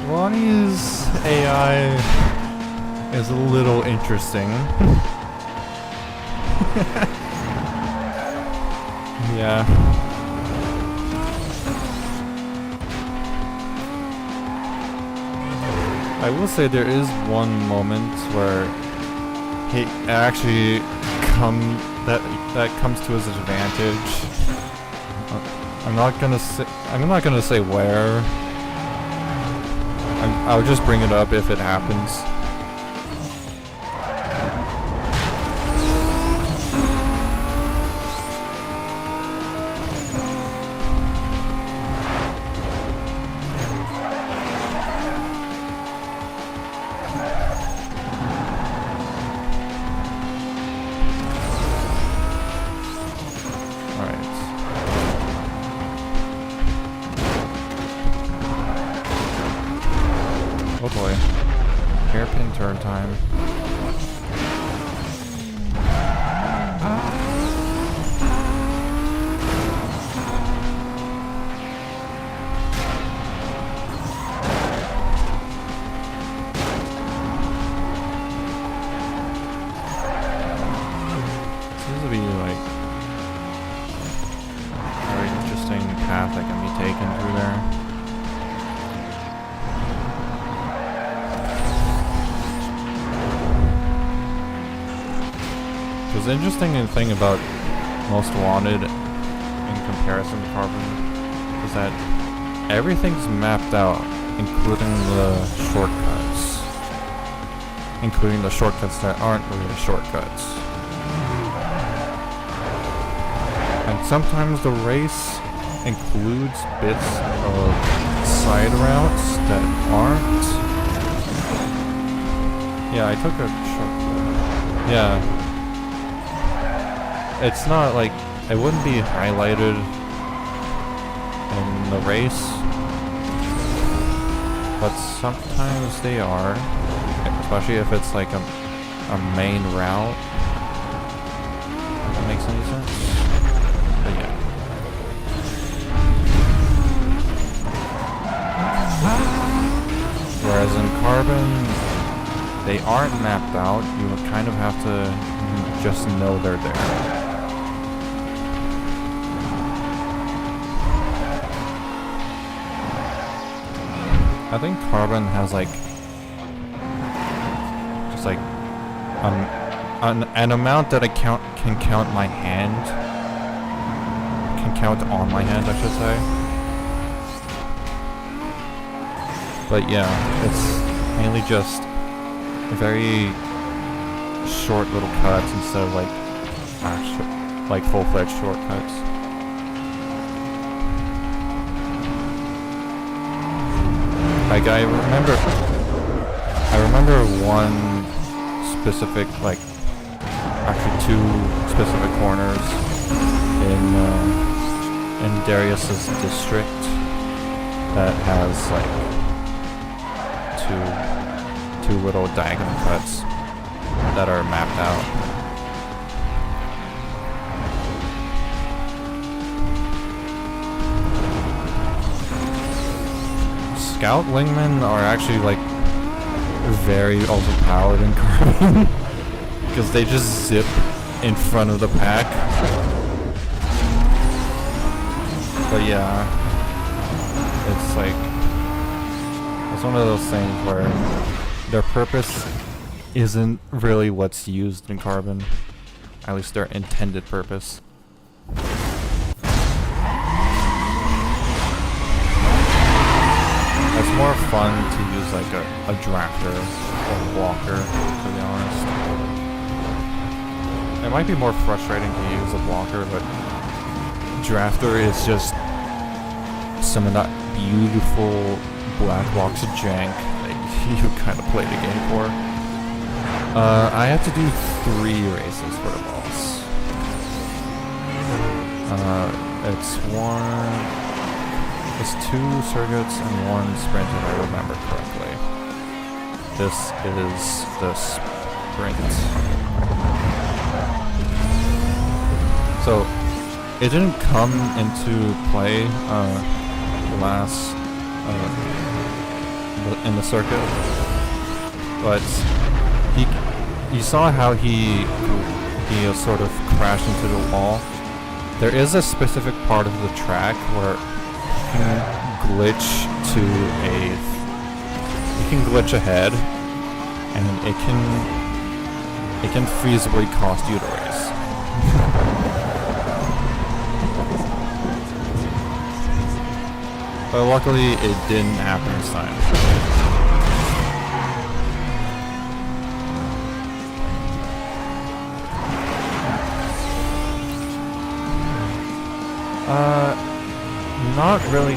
Lonnie's AI is a little interesting. Yeah. I will say there is one moment where he actually that comes to his advantage. I'm not gonna say where. I'll just bring it up if it happens. Oh boy. Hairpin turn time. Seems to be like a very interesting path that can be taken through there. The interesting thing about Most Wanted in comparison to Carbon is that everything's mapped out, including the shortcuts. Including the shortcuts that aren't really shortcuts. And sometimes the race includes bits of side routes that aren't. Yeah, I took a shortcut. Yeah. It's not like, it wouldn't be highlighted in the race, but sometimes they are, especially if it's like a main route, if that makes any sense. But yeah. Whereas in Carbon, they aren't mapped out, you kind of have to just know they're there. I think Carbon has like just like an amount that I can count my hand, can count on my hand, I should say. But yeah, it's mainly just very short little cuts instead of like actual, like full-fledged shortcuts. Like I remember one specific, like actually two specific corners in Darius's district that has like two little diagonal cuts that are mapped out. Scout wingmen are actually like very overpowered in Carbon because they just zip in front of the pack. But yeah, it's like, it's one of those things where their purpose isn't really what's used in Carbon, at least their intended purpose. It's more fun to use like a drafter or a blocker, to be honest. It might be more frustrating to use a blocker, but drafter is just some of that beautiful black box jank that you kind of play the game for. I have to do 3 races for the boss. It's 2 circuits and 1 sprint, if I remember correctly. This is the sprint. So, it didn't come into play last in the circuit, but you saw how he sort of crashed into the wall. There is a specific part of the track where you can glitch ahead, and it can feasibly cost you the race. But luckily, it didn't happen this time. Not really.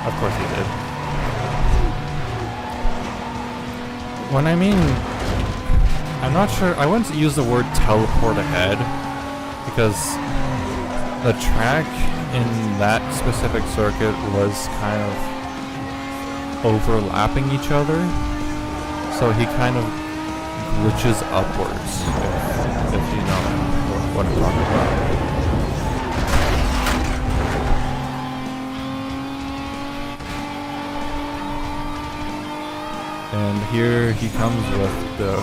Of course he did. When I mean, I'm not sure, I wouldn't use the word teleport ahead, because the track in that specific circuit was kind of overlapping each other, so he kind of glitches upwards, if you know what I'm talking about. And here he comes with the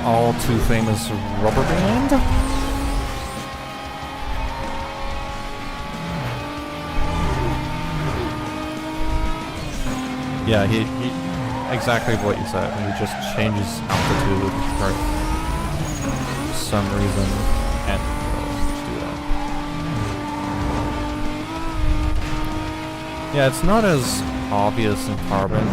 all too famous rubber band. Yeah, he exactly what you said. He just changes altitude for some reason. Can't do that. Yeah, it's not as obvious in Carbon.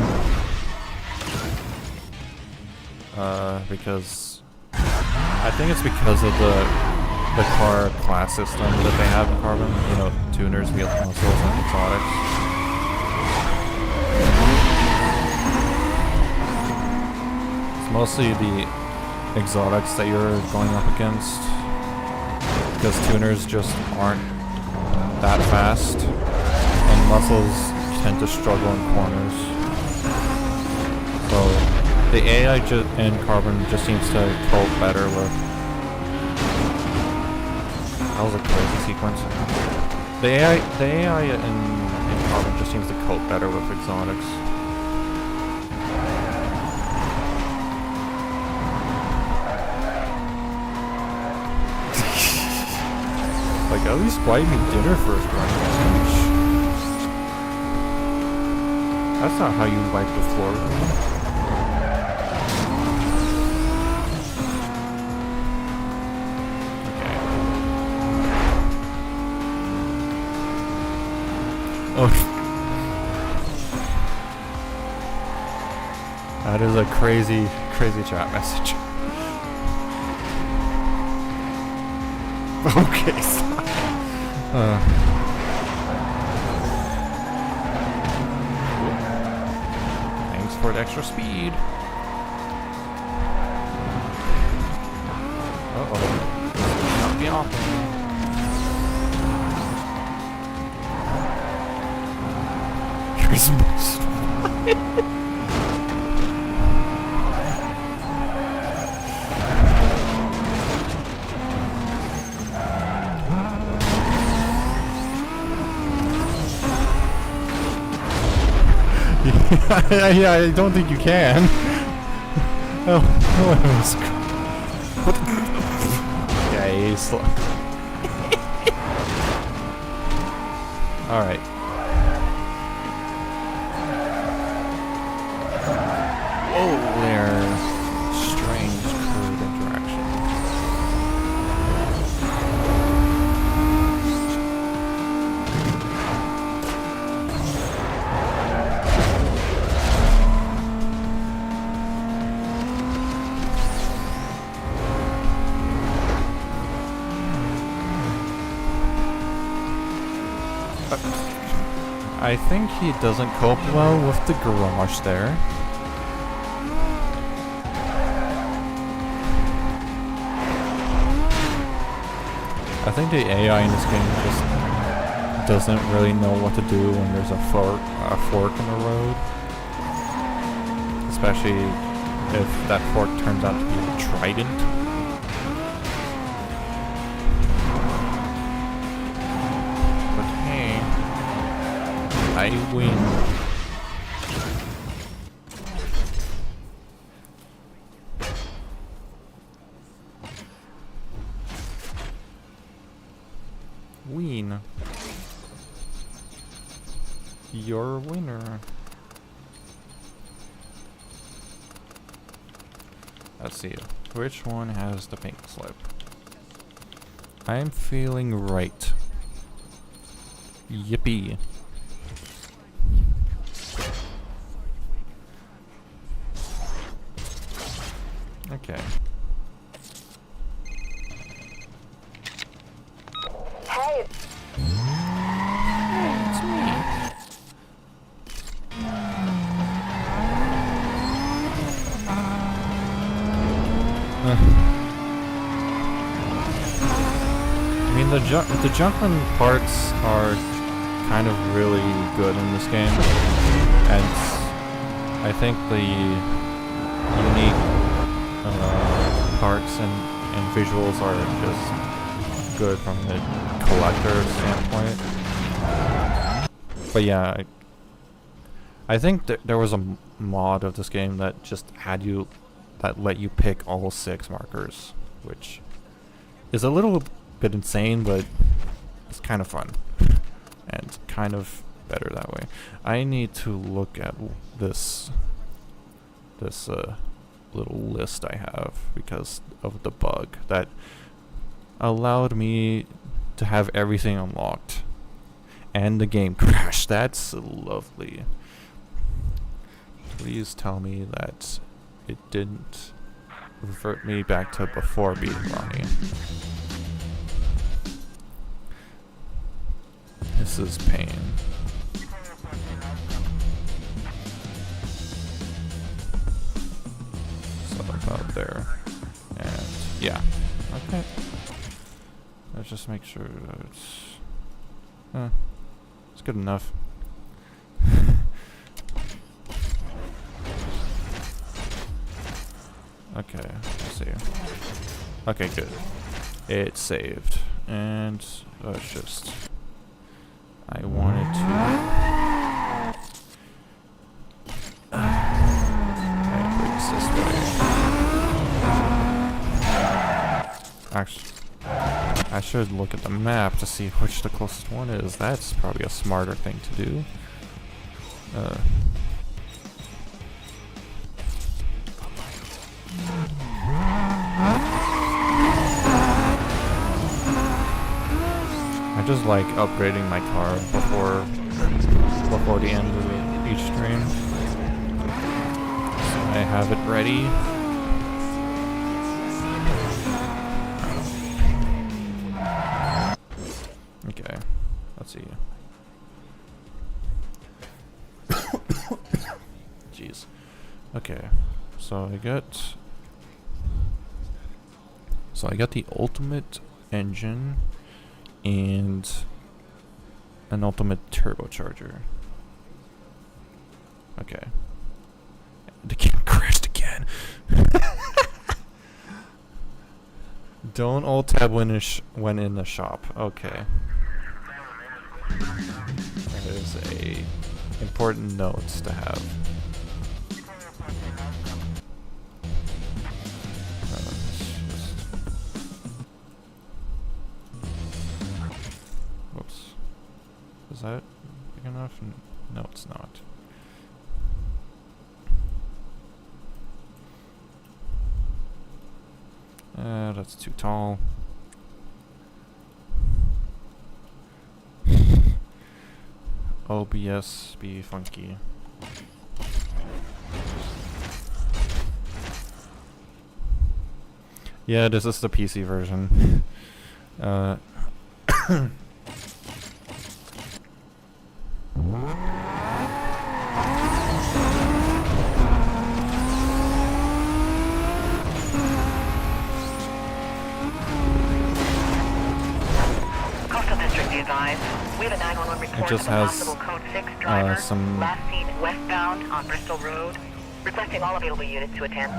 Because I think it's because of the car class system that they have in Carbon. You know, tuners, wheel muscles, and exotics. It's mostly the exotics that you're going up against, because tuners just aren't that fast, and muscles tend to struggle in corners. So the AI in Carbon just seems to cope better with... That was a crazy sequence. The AI in Carbon just seems to cope better with exotics. Like, at least buy me dinner first, right? That's not how you wipe the floor. Oh. That is a crazy, crazy chat message. Okay, stop. Thanks for the extra speed. Uh-oh. Knock me off. Christmas. Yeah, I don't think you can. Oh, what? Yeah, he's slow. All right. Whoa there. Strange crude interaction. I think he doesn't cope well with the garage there. I think the AI in this game just doesn't really know what to do when there's a fork in the road. Especially if that fork turns out to be a trident. I I win. Win. You're a winner. Let's see. Which one has the pink slip? I'm feeling right. Yippee. Okay. Hey, It's me. I mean, the jumping parts are kind of really good in this game, and I think the unique parts and visuals are just good from the collector standpoint. But yeah, I think there was a mod of this game that just that let you pick all 6 markers, which is a little bit insane, but it's kind of fun and kind of better that way. I need to look at this little list I have because of the bug that allowed me to have everything unlocked and the game crashed. That's lovely. Please tell me that it didn't revert me back to before beating Ronnie. This is pain. So about there. And yeah. Okay. Let's just make sure that it's good enough. Okay, let's see. Okay, good. It saved. And let's just... I wanted to... Okay, bring this way. Actually, I should look at the map to see which the closest one is. That's probably a smarter thing to do. I just like upgrading my car before the end of each stream, so I have it ready. Okay, let's see. Jeez. Okay, so I got the ultimate engine and an ultimate turbocharger. Okay. The game crashed again. Don't alt tab when in the shop. Okay. That is a important note to have. Whoops. Is that big enough? No, it's not. That's too tall. OBS be funky. Yeah, this is the PC version. Coastal District, be advised. We have a 911 report just of a has, possible Code 6 driver some... last seen westbound on Bristol Road. Requesting all available units to attend.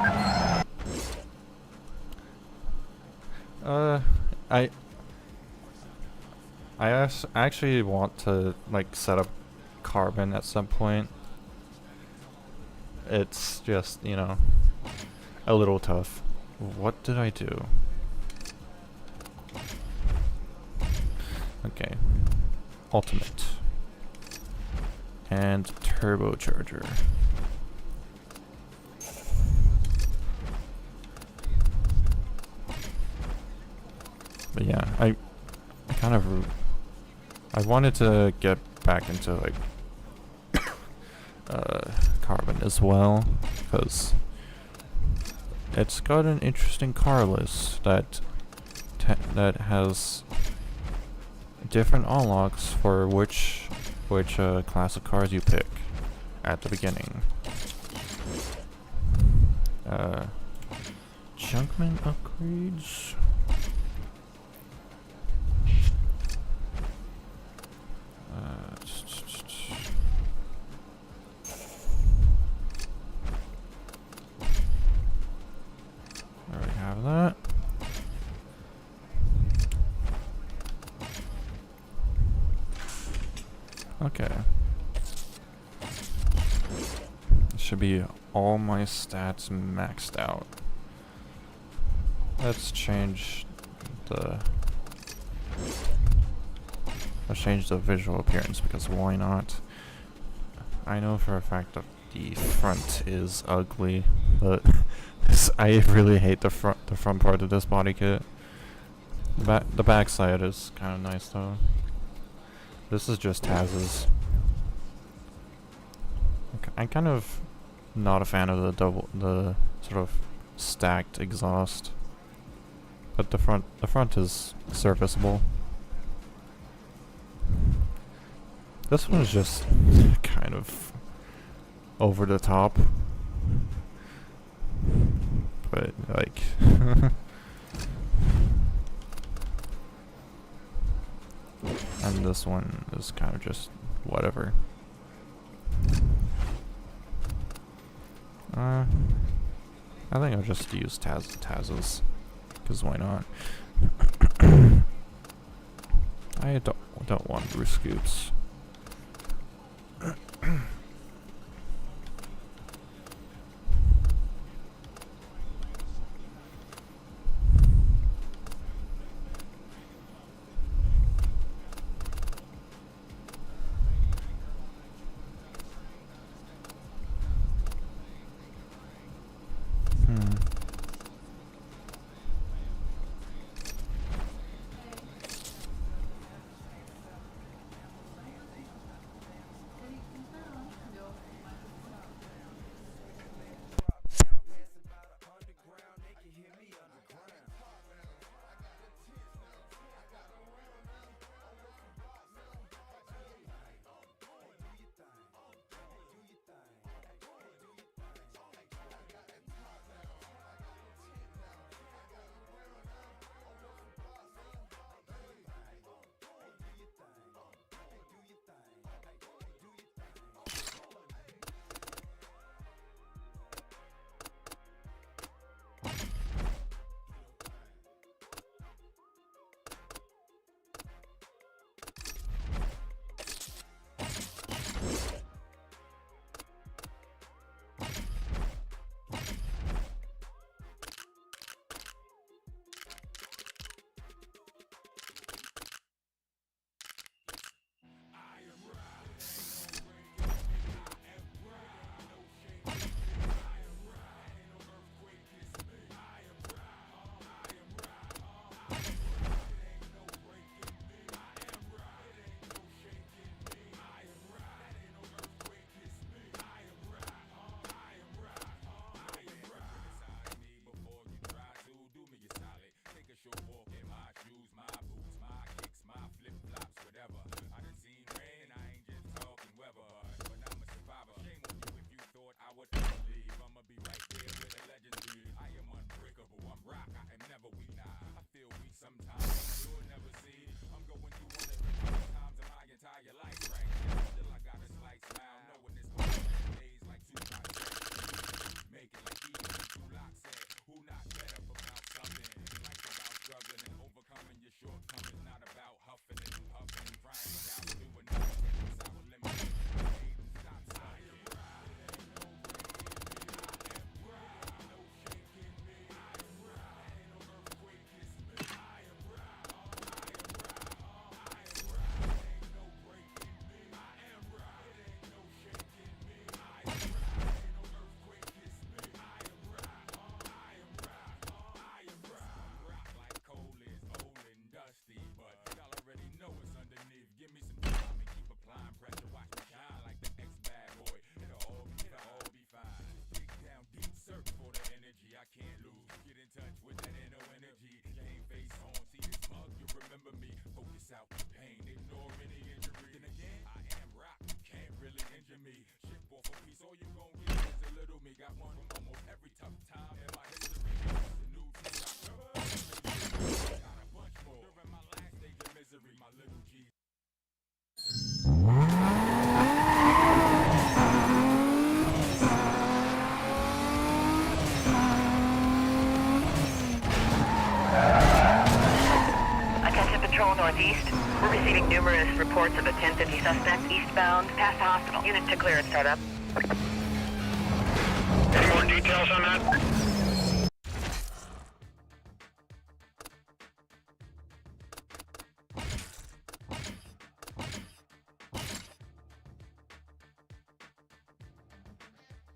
I actually want to like set up carbon at some point. It's just, you know, a little tough. What did I do? Okay. Ultimate. And turbocharger. But yeah, I kind of I wanted to get back into like carbon as well, because it's got an interesting car list that has different unlocks for which class of cars you pick at the beginning. Junkman upgrades. I already have that. Okay. Should be all my stats maxed out. Let's change the visual appearance, because why not? I know for a fact that the front is ugly, but I really hate the front part of this body kit. The back side is kind of nice though. This is just Taz's. I'm kind of not a fan of the sort of stacked exhaust, but the front is serviceable. This one is just kind of over the top, but like and this one is kind of just whatever. I think I'll just use Taz's, because why not? I don't want roof scoops. Attention Patrol Northeast. We're receiving numerous reports of a 1050 suspect eastbound past the hospital. Unit to clear at startup. Any more details on that?